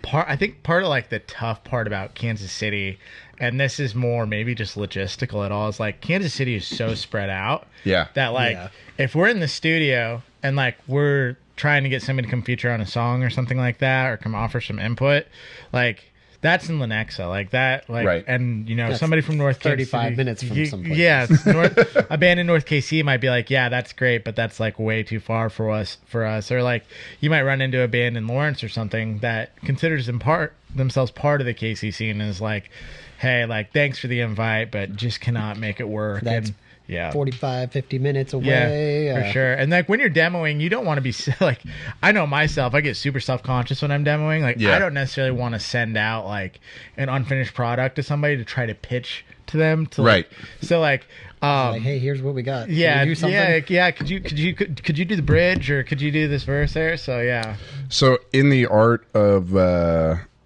part of like the tough part about Kansas City, and this is more maybe just logistical at all, is like Kansas City is so spread out. Yeah. That like Yeah. if we're in the studio and like we're trying to get somebody to come feature on a song or something like that, or come offer some input, like That's in Lenexa, like that, like, Right. and you know, That's somebody from North 35 City, minutes from someplace. yeah, a band in North KC might be like, yeah, that's great, but that's like way too far for us, or like you might run into a band in Lawrence or something that considers themselves part of the KC scene and is like, hey, like thanks for the invite, but just cannot make it work. That's and yeah, 45, 50 minutes away. yeah, for sure. And like when you're demoing, you don't want to be like, I know myself, I get super self-conscious when I'm demoing. Like I don't necessarily want to send out like an unfinished product to somebody to try to pitch to them. To, Right. So like, hey, here's what we got. yeah, Can we do something? yeah. Could you do the bridge or could you do this verse there? So yeah. So in the art of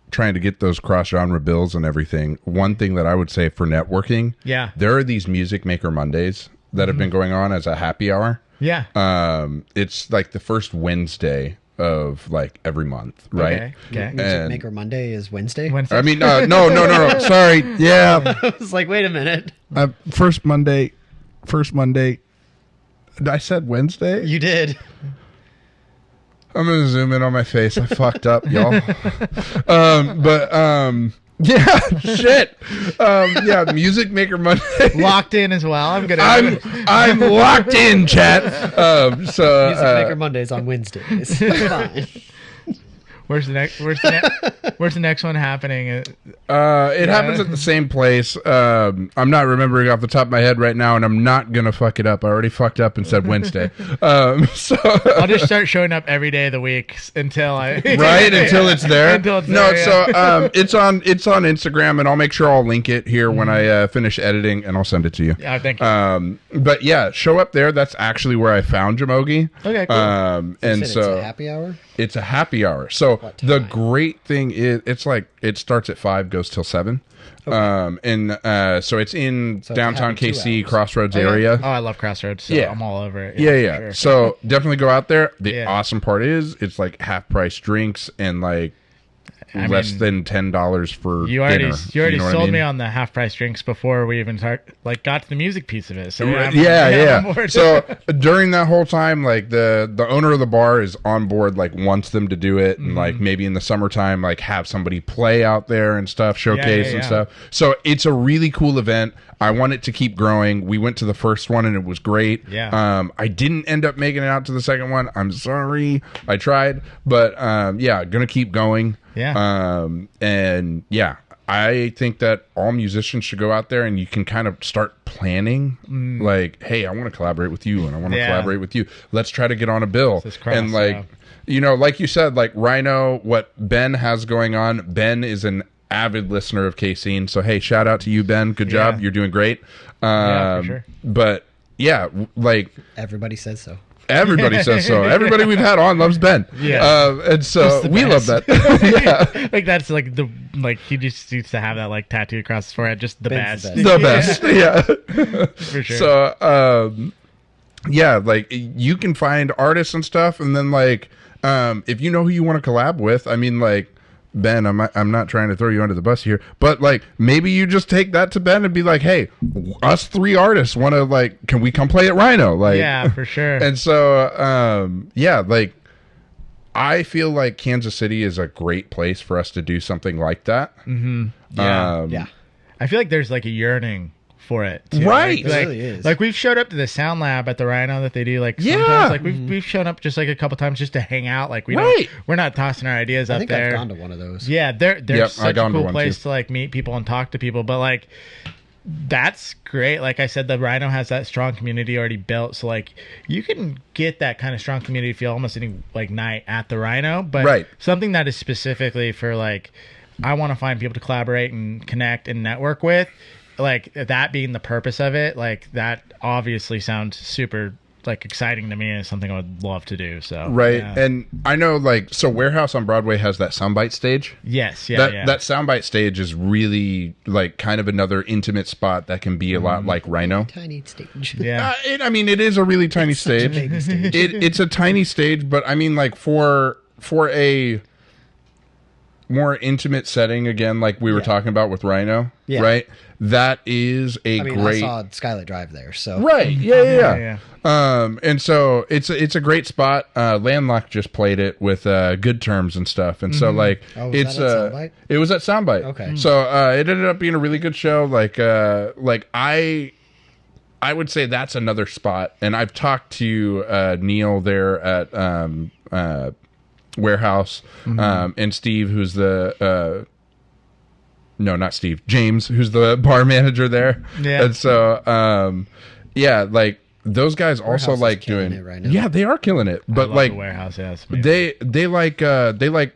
trying to get those cross-genre bills and everything, one thing that I would say for networking, there are these Music Maker Mondays that have been going on as a happy hour. Yeah. It's like the first Wednesday of like every month, right? Okay. Music Maker Monday is Wednesday. I mean, no. Sorry. Yeah. I was like, wait a minute. First Monday. I said Wednesday? You did. I'm going to zoom in on my face. I fucked up, y'all. Yeah, shit. Music Maker Monday. Locked in as well. I'm locked in, chat. Music Maker Mondays on Wednesdays. Fine. Where's the next one happening? It happens at the same place. I'm not remembering off the top of my head right now, and I'm not gonna fuck it up. I already fucked up and said Wednesday. So I'll just start showing up every day of the week until until it's there. It's on Instagram, and I'll make sure I'll link it here when I finish editing, and I'll send it to you. Yeah, thank you. But yeah, show up there. That's actually where I found Jamogi. Okay, cool. And it's a happy hour. It's a happy hour. So the great thing is, it's like it starts at 5, goes till 7. Okay. So it's in downtown KC Crossroads area. Oh, I love Crossroads. So I'm all over it. Yeah. Sure. So definitely go out there. The awesome part is it's like half price drinks and like less than $10 for you already dinner. You already sold me on the half price drinks before we even got to the music piece of it. So yeah. So during that whole time, like the owner of the bar is on board, like wants them to do it, and like maybe in the summertime, like have somebody play out there and stuff, showcase and stuff. So it's a really cool event. I want it to keep growing. We went to the first one and it was great. Yeah. I didn't end up making it out to the second one. I'm sorry. I tried, but gonna keep going. Yeah. And yeah, I think that all musicians should go out there and you can kind of start planning like, hey, I want to collaborate with you and I want to collaborate with you. Let's try to get on a bill. And like, you know, like you said, like Rhino, what Ben has going on, Ben is an avid listener of KCene. So, hey, shout out to you, Ben. Good job. You're doing great. For sure. But yeah, like everybody says so. Everybody says so. Everybody we've had on loves Ben. Yeah. And so we love that. Yeah. Like that's like he just used to have that like tattoo across his forehead. Just the Ben's best. The best. Yeah. For sure. So like you can find artists and stuff, and then like if you know who you want to collab with, I mean, like Ben, I'm not trying to throw you under the bus here, but like maybe you just take that to Ben and be like, hey, us 3 artists want to, like, can we come play at Rhino? Like, yeah, for sure. And so like I feel like Kansas City is a great place for us to do something like that. Yeah. I feel like there's like a yearning for it too. Right. It really is. Like we've showed up to the Sound Lab at the Rhino that they do, like sometimes like we've shown up just like a couple times just to hang out. Like we're not tossing our ideas up there. I've gone to one of those. Yeah, they're such a cool place to like meet people and talk to people. But like that's great. Like I said, the Rhino has that strong community already built, so like you can get that kind of strong community feel almost any like night at the Rhino. But something that is specifically for like, I want to find people to collaborate and connect and network with, like that being the purpose of it, like that obviously sounds super like exciting to me and something I would love to do. So and I know like so Warehouse on Broadway has that soundbite stage. Yes, that soundbite stage is really like kind of another intimate spot that can be a lot like Rhino. Tiny stage. Yeah, I mean it is a really tiny stage. It's a tiny stage, but I mean like for a more intimate setting again, like we were talking about with Rhino, Yeah. right? That is a great. I saw Skylight Drive there, so Right. Yeah. And so it's a great spot. Landlocked just played it with good terms and stuff, and so like Oh, was it's that at Soundbite? it was at Soundbite. Okay. So it ended up being a really good show. Like I would say that's another spot, and I've talked to Neil there at Warehouse, and Steve, who's the. No, not Steve. James, who's the bar manager there. Yeah. And so, like those guys also Warehouse like is killing doing. it right now. Yeah, they are killing it. I But love like the Warehouse, yeah, it's amazing. they like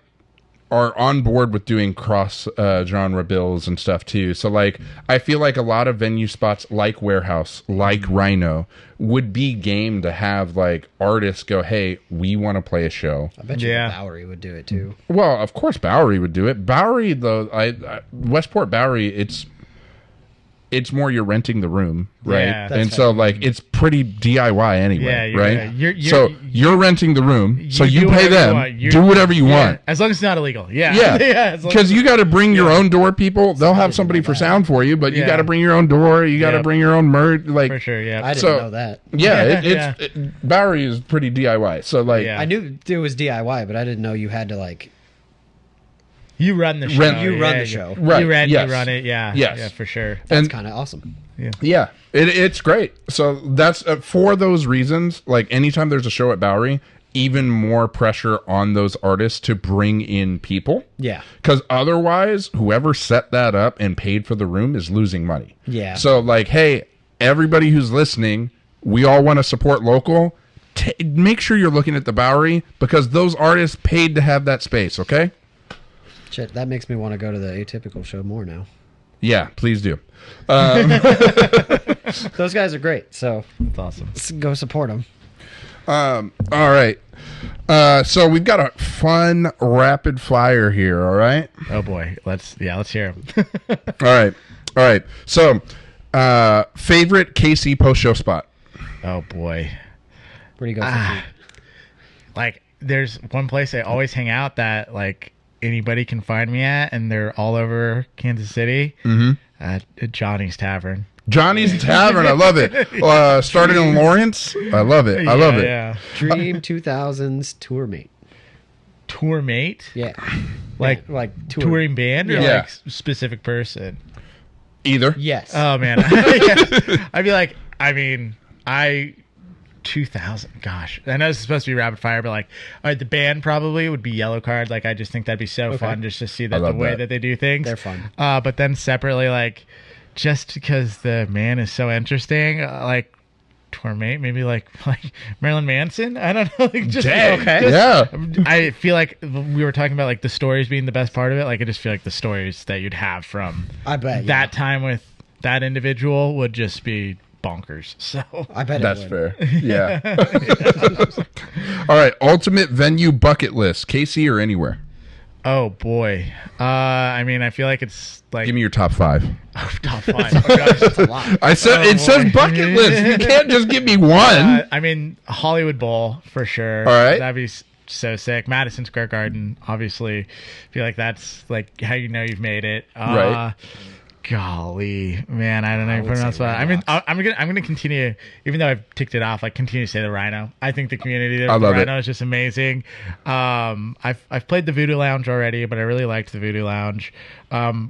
are on board with doing cross genre bills and stuff too. So like I feel like a lot of venue spots like Warehouse, like Rhino, would be game to have like artists go, hey, we want to play a show. I bet you Yeah. Bowery would do it too. Well, of course Bowery would do it. Bowery though, Westport Bowery, it's more you're renting the room, right? Yeah. And That's so like it's pretty DIY anyway, Yeah, right? you're- You're renting the room, so you do pay whatever you them, want. do whatever you Yeah, want. as long as it's not illegal. Yeah, Yeah, as long as- because you got to bring your own door, people. They'll have somebody for sound for you, but you Yeah. got to bring your own door. You got to Yep. bring your own merch. Like, for sure. Yeah, I didn't So- know that. yeah, Yeah. Bowery is pretty DIY. So like, Yeah. I knew it was DIY, but I didn't know you had to like. you run the show. You run yeah, the show. Right, You run. yes. You run it. Yeah. Yes. Yeah, for sure. That's and kind of awesome. yeah, it's great. So that's for those reasons. Like anytime there's a show at Bowery, even more pressure on those artists to bring in people. Yeah. Because otherwise, whoever set that up and paid for the room is losing money. Yeah. So, like, hey, everybody who's listening, we all want to support local. Make sure you're looking at the Bowery because those artists paid to have that space, okay? Shit, that makes me want to go to the Atypical show more now. Yeah, please do. Those guys are great, so That's awesome. let's go support them. All right. So we've got a fun rapid fire here, all right? Oh boy, let's hear him. All right. So, favorite KC post-show spot? Oh boy. Where do you go for food? Like there's one place I always hang out that like anybody can find me at, and they're all over Kansas City. At Johnny's Tavern. Johnny's Tavern. I love it. Started in Lawrence. I love it. I love it. Yeah. Dream 2000's tour mate. Tour mate, Yeah. like tour. touring band, or Yeah. like specific person. Either. Yes. Oh man, yeah. I'd be like, 2000. Gosh, I know this is supposed to be rapid fire, but like, all right, the band probably would be Yellow Card. Like, I just think that'd be so fun just to see that the love way that. that they do things. They're fun. But then separately, like, just because the man is so interesting, like. Tour mate, maybe like Marilyn Manson. I don't know. Like just Dang. Okay. Yeah. I feel like we were talking about like the stories being the best part of it. Like I just feel like the stories that you'd have from I bet. that time with that individual would just be bonkers. So I bet That's it would. fair. Yeah. All right. Ultimate venue bucket list. KC or anywhere? oh boy. I mean I feel like it's like Give me your top 5. top 5. Oh, gosh. That's a lot. I said it says boy. bucket list. You can't just give me one. I mean Hollywood Bowl for sure. All right. That'd be so sick. Madison Square Garden, obviously. Feel like that's like how you know you've made it. Right. Golly, man, I don't know. I Put would it on say the spot. I Red mean, Rocks. I'm gonna continue, even though I've ticked it off. Like, continue to say the Rhino. I think the community there, I with the love it. Rhino is just amazing. I've played the Voodoo Lounge already, but I really liked the Voodoo Lounge.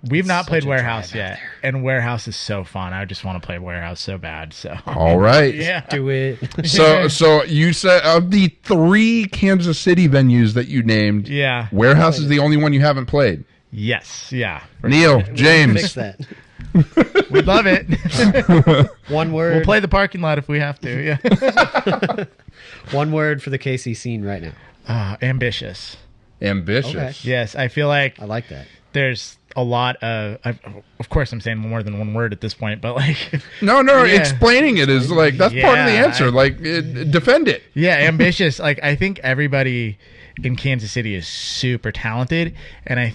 We've not played such a Warehouse drive out yet, and Warehouse is so fun. I just want to play Warehouse so bad. So All right. yeah, Do it. So you said of the 3 Kansas City venues that you named, yeah, Warehouse is the only one you haven't played. yes, yeah. Neil, Fix James. that. We'd love it. One word. We'll play the parking lot if we have to. Yeah. One word for the KC scene right now. Ambitious. Ambitious. Okay. Yes, I feel like I like that. there's a lot of course I'm saying more than one word at this point, but like No, Yeah. explaining it is like that's part of the Yeah, answer. Defend it. yeah, ambitious. Like I think everybody in Kansas City is super talented, and I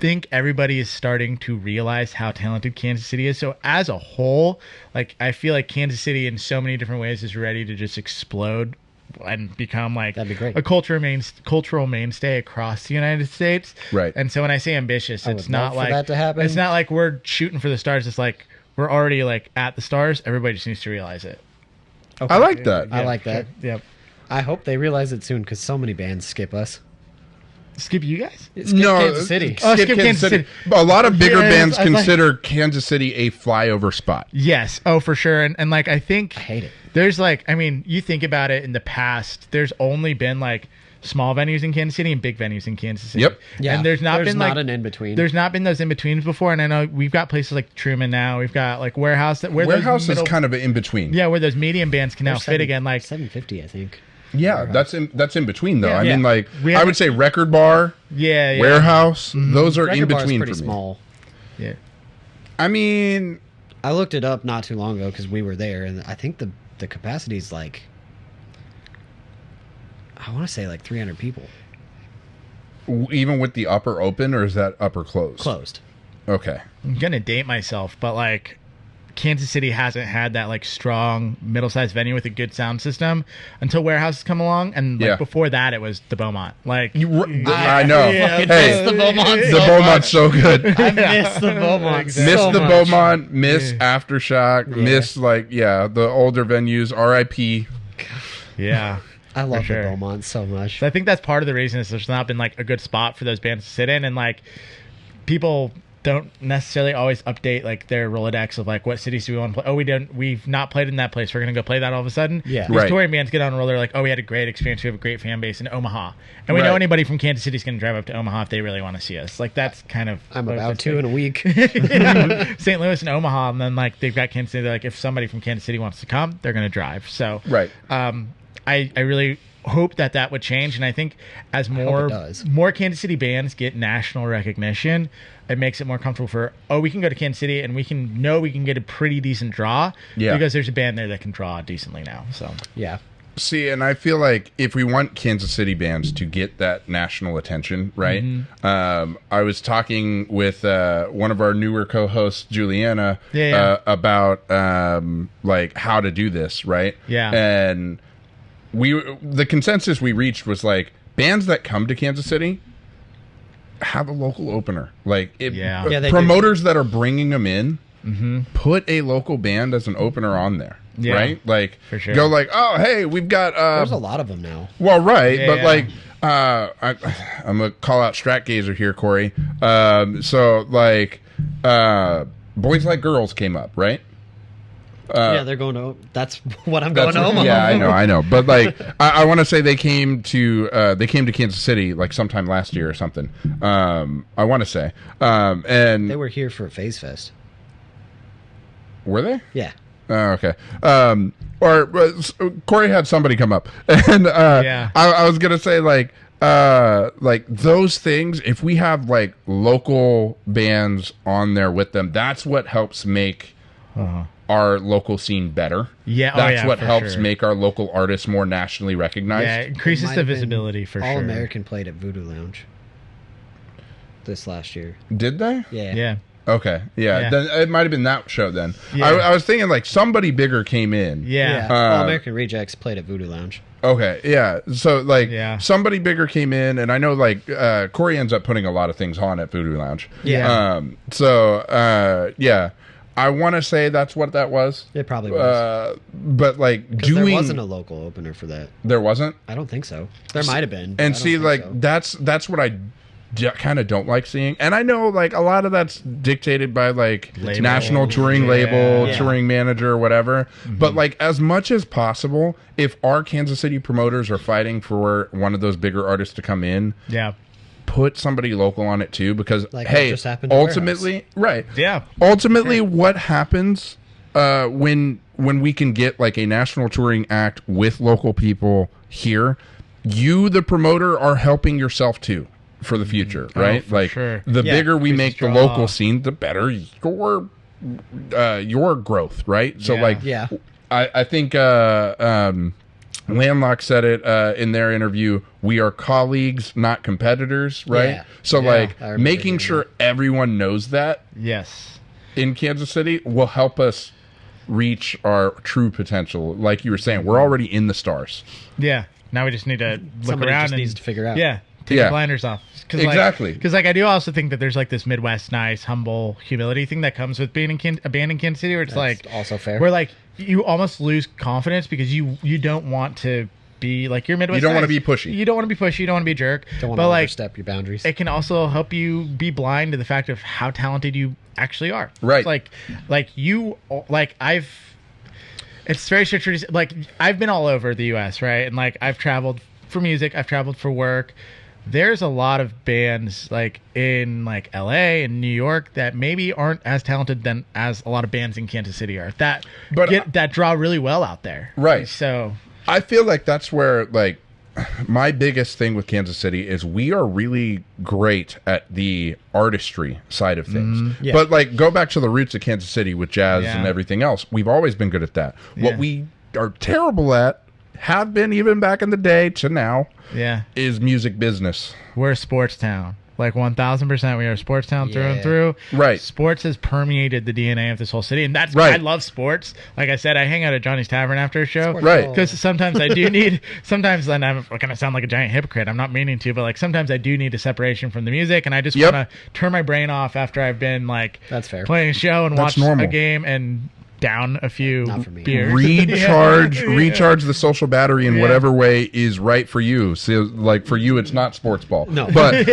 think everybody is starting to realize how talented Kansas City is. So as a whole, like I feel like Kansas City in so many different ways is ready to just explode and become like That'd be great. a cultural mainstay across the United States. Right. And so when I say ambitious, I it's would not love for like that to happen. It's not like we're shooting for the stars. It's like we're already like at the stars. Everybody just needs to realize it. I like that. I like that. Yep. I hope they realize it soon because so many bands skip us. Skip you guys? Skip Kansas City. Oh, skip Kansas City. A lot of bigger Yes, bands I was like- consider Kansas City a flyover spot. Yes. Oh, for sure. And like, I think I hate it. there's like, I mean, you think about it in the past, there's only been like small venues in Kansas City and big venues in Kansas City. Yep. Yeah, And there's not been like an in between. There's not been those in betweens before. And I know we've got places like Truman now. We've got like Warehouse where Warehouse those is kind of an in between. yeah, where those medium bands can now fit again. Like 750, I think. Yeah, that's in between though. Yeah. I mean, Yeah. like We I haven't- would say Record Bar, yeah. Warehouse. Those are in Record Bar is between pretty for me. small. Yeah. I mean, I looked it up not too long ago because we were there, and I think the capacity is like, I want to say like 300 people. even with the upper open, or is that upper closed? Closed. Okay. I'm gonna date myself, but like Kansas City hasn't had that like strong middle-sized venue with a good sound system until Warehouse has come along, and like Yeah. before that it was the Beaumont. Like I know. Yeah, fucking Hey, miss the Beaumont the so Beaumont's so good. I miss the Beaumont Exactly. Miss so the much. Beaumont, miss Aftershock, miss the older venues. R.I.P. yeah. I love sure. the Beaumont so much. So I think that's part of the reason is there's not been like a good spot for those bands to sit in, and like people don't necessarily always update like their Rolodex of like what cities do we want to play. Oh, we've not played in that place. We're gonna go play that all of a sudden. Yeah. These Right. touring bands get on a roll. They're like, oh, we had a great experience. We have a great fan base in Omaha, and we know Right. anybody from Kansas City is gonna drive up to Omaha if they really want to see us. Like that's kind of I'm what about it's to in a week. St. Louis and Omaha, and then like they've got Kansas City. They're like, if somebody from Kansas City wants to come, they're gonna drive. So Right. I really hope that would change, and I think as hope it does. more Kansas City bands get national recognition, it makes it more comfortable for we can go to Kansas City and we can get a pretty decent draw because there's a band there that can draw decently now. So Yeah. See, and I feel like if we want Kansas City bands to get that national attention, right? I was talking with one of our newer co-hosts, Juliana, about like how to do this, right? Yeah. And the consensus we reached was like bands that come to Kansas City have a local opener. Like Yeah, they promoters that are bringing them in, put a local band as an opener on there. Yeah. Right? Like, For sure. go like, oh, hey, we've got... There's a lot of them now. well, right, Yeah, but yeah. like, I'm gonna call out Stratgazer here, Corey. So like, Boys Like Girls came up, right? Yeah, they're going to. That's what I'm going to Omaha. Yeah, I know. But like, I want to say they came to Kansas City like sometime last year or something. I want to say, and They were here for Phase Fest. were they? Yeah. Oh, okay. Corey had somebody come up, and Yeah. I was gonna say like those things. If we have like local bands on there with them, that's what helps make our local scene better. Yeah, that's what for helps sure. make our local artists more nationally recognized. Yeah, it increases Might the have been visibility for All sure. American played at Voodoo Lounge this last year. Did they? Yeah. Yeah. Okay. Yeah. Yeah. Then it might have been that show. Then Yeah. I was thinking like somebody bigger came in. Yeah. All American Rejects played at Voodoo Lounge. Okay, yeah. So, like, Yeah. somebody bigger came in, and I know, like, Corey ends up putting a lot of things on at Voodoo Lounge. Yeah. Yeah. I want to say that's what that was. It probably was. But, like, 'Cause doing... there wasn't a local opener for that. There wasn't? I don't think so. There might have been. but I And don't see, think like, so. that's what I kind of don't like seeing. And I know, like, a lot of that's dictated by, like, Label. national touring label, Yeah. touring manager, or whatever. But, like, as much as possible, if our Kansas City promoters are fighting for one of those bigger artists to come in, Yeah. put somebody local on it too, because Like hey, what just happened to ultimately, right? Yeah. Ultimately, what happens when we can get like a national touring act with local people here? You, the promoter, are helping yourself too for the future, right? for Like sure. the Yeah, bigger we increases make the draw. local scene, the better your growth, right? So Yeah. like, Yeah. I think Landlock said it in their interview. We are colleagues, not competitors, right? Yeah. So, Yeah. like, I remember making hearing sure everyone knows that Yes. in Kansas City will help us reach our true potential. Like you were saying, we're already in the stars. Yeah. Now we just need to look Somebody around just and needs to figure out. Yeah. Take the blinders off. Exactly. Because I do also think that there's like this Midwest nice, humble humility thing that comes with being a band in Kansas City, where it's That's like also fair. where like you almost lose confidence because you don't want to be like your Midwest. You don't want to nice. be pushy. You don't want to be pushy. You don't want to be a jerk. Don't want but to like overstep your boundaries. it can also help you be blind to the fact of how talented you actually are. Right. It's it's very strict. Like I've been all over the U.S. right, and like I've traveled for music. I've traveled for work. There's a lot of bands like in like LA and New York that maybe aren't as talented as a lot of bands in Kansas City are. That draw really well out there. Right. So I feel like that's where like my biggest thing with Kansas City is we are really great at the artistry side of things. Yeah. But like go back to the roots of Kansas City with jazz and everything else. We've always been good at that. Yeah. What we are terrible at, have been even back in the day to now, is music business. we're a sports town. Like 1,000%, we are a sports town through and Yeah. throh. Right. Sports has permeated the DNA of this whole city, and that's Right. I love sports. Like I said, I hang out at Johnny's Tavern after a show, Sports Right. ball. because sometimes I do need. Sometimes, and I'm going to sound like a giant hypocrite. I'm not meaning to, but like sometimes I do need a separation from the music, and I just Yep. want to turn my brain off after I've been like That's fair. playing a show and That's watch normal. a game and down a few Not for me. beers. Recharge the social battery in whatever way is right for you. So like for you, it's not sports ball. No. But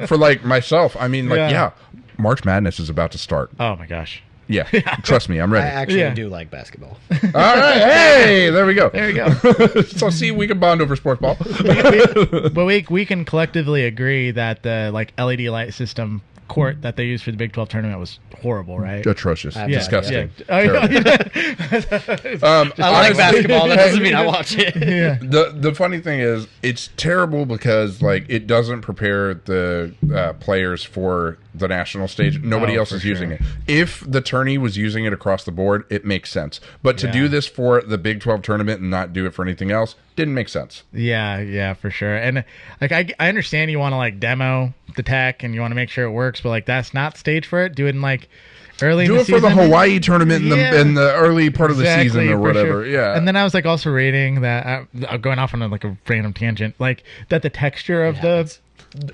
for like myself, I mean, like March Madness is about to start. Oh my gosh. Yeah, trust me, I'm I ready. actually do like basketball. All right, hey, there we go. There we go. So see, we can bond over sports ball. But we can collectively agree that the like LED light system court that they used for the Big 12 tournament was horrible, right? Atrocious, Yeah. disgusting. Yeah. Oh, yeah. I like basketball. That doesn't mean I watch it. Yeah. The funny thing is, it's terrible because like it doesn't prepare the players for the national stage. Nobody else for is using sure. it. If the tourney was using it across the board, it makes sense. But to Yeah. do this for the Big 12 tournament and not do it for anything else didn't make sense. Yeah, for sure. And like I understand you want to like demo the tech and you want to make sure it works, but like that's not the stage for it. Do it in like early Do in it the for the season. Hawaii tournament Yeah. in the early part of the season or for whatever. sure. Yeah. And then I was like also reading that going off on like a random tangent, like that the texture of the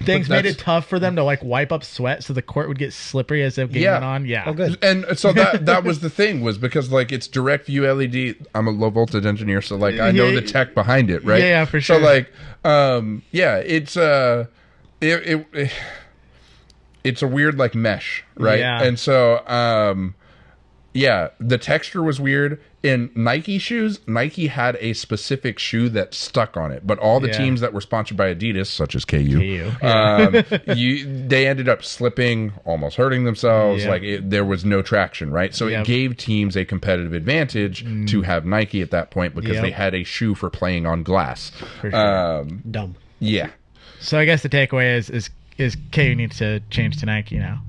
things made it tough for them to like wipe up sweat, so the court would get slippery as the game went on. Yeah. Oh, good. And so that was the thing, was because like it's direct view LED. I'm a low voltage engineer, so like I know the tech behind it, right? Yeah, for sure. So like, it's it's a weird like mesh, right? Yeah. And so the texture was weird. In Nike shoes, Nike had a specific shoe that stuck on it, but all the teams that were sponsored by Adidas, such as KU. They ended up slipping, almost hurting themselves. Yeah. Like there was no traction, right? So it gave teams a competitive advantage to have Nike at that point because they had a shoe for playing on glass. For sure. Dumb. Yeah. So I guess the takeaway is KU needs to change to Nike now.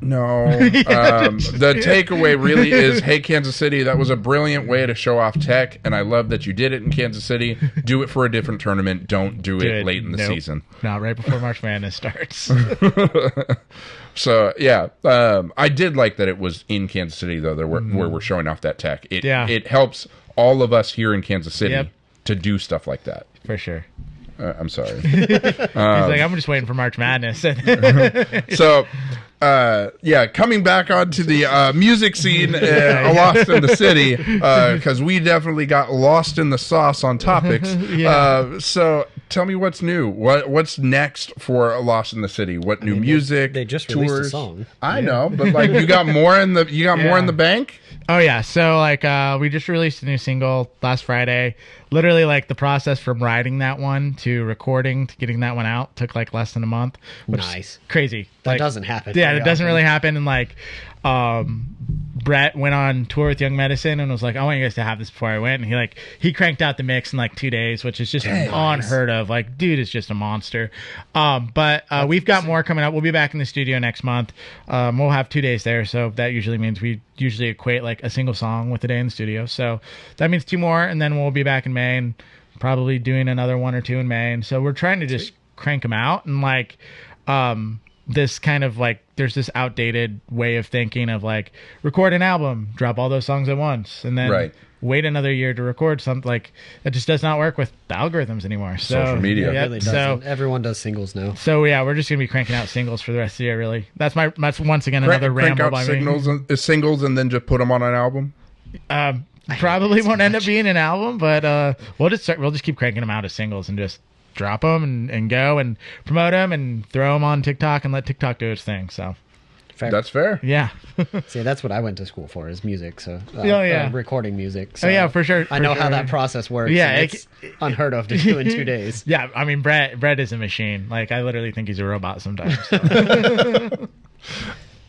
No. The takeaway really is, hey, Kansas City, that was a brilliant way to show off tech, and I love that you did it in Kansas City. Do it for a different tournament. Don't do it late in the season. Not right before March Madness starts. So, I did like that it was in Kansas City, though, where we're showing off that tech. It helps all of us here in Kansas City to do stuff like that. For sure. I'm sorry. He's like, I'm just waiting for March Madness. So, coming back onto the music scene, lost in the city, because we definitely got lost in the sauce on topics. So, tell me what's new. What's next for Lost in the City? What new music? They just tours? released a song. I know, but like you got more in the more in the bank. Oh yeah, so like we just released a new single last Friday. Literally like the process from writing that one to recording to getting that one out took like less than a month. Which Nice. is crazy. That Like, doesn't happen. Yeah, very it doesn't often. really happen. And like Brett went on tour with Young Medicine and was like, I want you guys to have this before I went. And he cranked out the mix in like 2 days, which is just unheard of. Like, dude is just a monster. But we've got more coming up. We'll be back in the studio next month. We'll have 2 days there. So that usually means we usually equate like a single song with a day in the studio. So that means 2 more. And then we'll be back in May and probably doing another 1 or 2 in May. And so we're trying to just crank them out. And like, this kind of like, there's this outdated way of thinking of like, record an album, drop all those songs at once, and then wait another year to record something. Like, that just does not work with the algorithms anymore. So, social media. It really doesn't. Everyone does singles now. So yeah, we're just gonna be cranking out singles for the rest of the year. Really, that's once again another ramble by me. Singles and then just put them on an album. Probably won't end up being an album, but we'll just keep cranking them out as singles and just drop them and go and promote them and throw them on TikTok and let TikTok do its thing. So fair. That's fair. Yeah. See, that's what I went to school for, is music. So recording music. So yeah, for sure. I know how that process works. Yeah, it's unheard of to do in 2 days. Yeah, I mean, Brett is a machine. Like, I literally think he's a robot sometimes. So.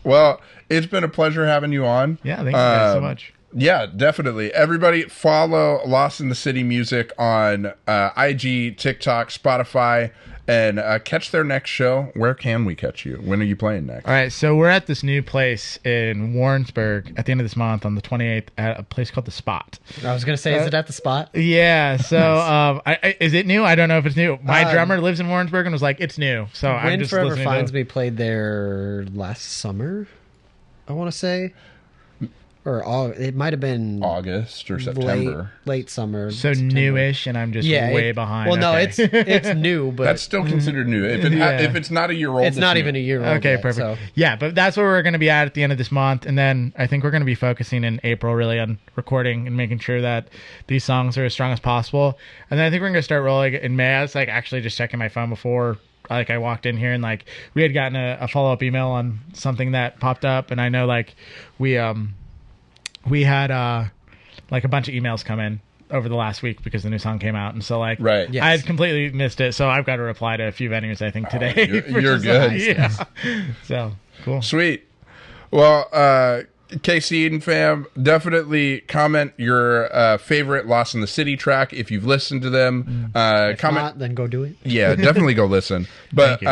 Well, it's been a pleasure having you on. Yeah, thank you guys so much. Yeah, definitely. Everybody follow Lost in the City Music on IG, TikTok, Spotify, and catch their next show. Where can we catch you? When are you playing next? All right, so we're at this new place in Warrensburg at the end of this month on the 28th at a place called The Spot. I was going to say, is it at The Spot? Yeah, so is it new? I don't know if it's new. My drummer lives in Warrensburg and was like, it's new. So I'm just Forever listening Finds Me played there last summer, I want to say. Or it might have been August or September, late summer. So September. Newish, and I'm just way behind. Well, no, okay. it's new, but that's still considered new. If it's not a year old, it's not new. Even a year old. Okay, yet, perfect. So. Yeah, but that's where we're going to be at the end of this month, and then I think we're going to be focusing in April really on recording and making sure that these songs are as strong as possible. And then I think we're going to start rolling in May. I was like actually just checking my phone before. Like, I walked in here and like we had gotten a follow-up email on something that popped up, and I know like we had like a bunch of emails come in over the last week because the new song came out, and so like right. Yes. I had completely missed it, so I've got to reply to a few venues I think today. You're good. Nice. Yeah. So cool. Sweet. Well, KCene fam, definitely comment your favorite Lost in the City track if you've listened to them. If comment, not, then go do it. Yeah, definitely go listen. But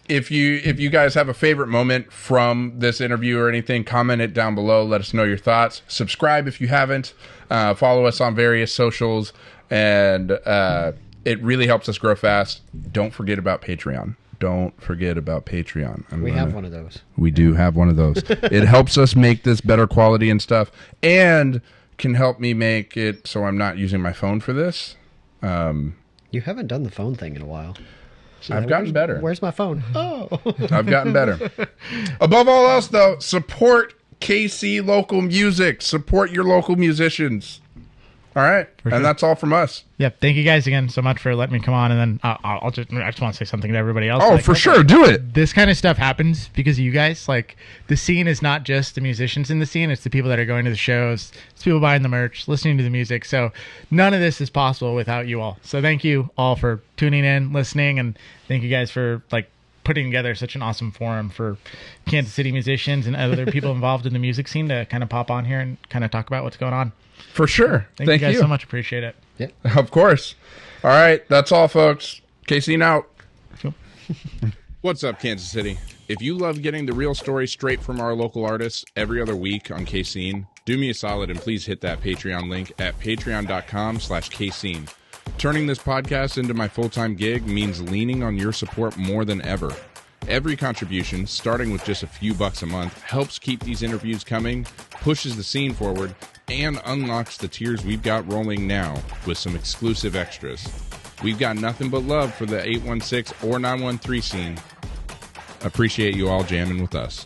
if you guys have a favorite moment from this interview or anything, comment it down below. Let us know your thoughts. Subscribe if you haven't. Follow us on various socials, and it really helps us grow fast. Don't forget about Patreon. Don't forget about Patreon. We have one of those. We do have one of those. It helps us make this better quality and stuff, and can help me make it so I'm not using my phone for this. You haven't done the phone thing in a while. So I've gotten better. Where's my phone? Oh. I've gotten better. Above all else, though, support KC local music. Support your local musicians. All right. And that's all from us. Yeah. Thank you guys again so much for letting me come on. And then I just want to say something to everybody else. Oh, for sure. Do it. This kind of stuff happens because of you guys. Like, the scene is not just the musicians in the scene. It's the people that are going to the shows. It's people buying the merch, listening to the music. So none of this is possible without you all. So thank you all for tuning in, listening. And thank you guys for like putting together such an awesome forum for Kansas City musicians and other people involved in the music scene to kind of pop on here and kind of talk about what's going on. For sure. Thank you guys so much. Appreciate it. Yeah. Of course. All right. That's all, folks. KCene out. Cool. What's up, Kansas City? If you love getting the real story straight from our local artists every other week on KCene, do me a solid and please hit that Patreon link at patreon.com/KCene. Turning this podcast into my full-time gig means leaning on your support more than ever. Every contribution, starting with just a few bucks a month, helps keep these interviews coming, pushes the scene forward, and unlocks the tiers we've got rolling now with some exclusive extras. We've got nothing but love for the 816 or 913 scene. Appreciate you all jamming with us.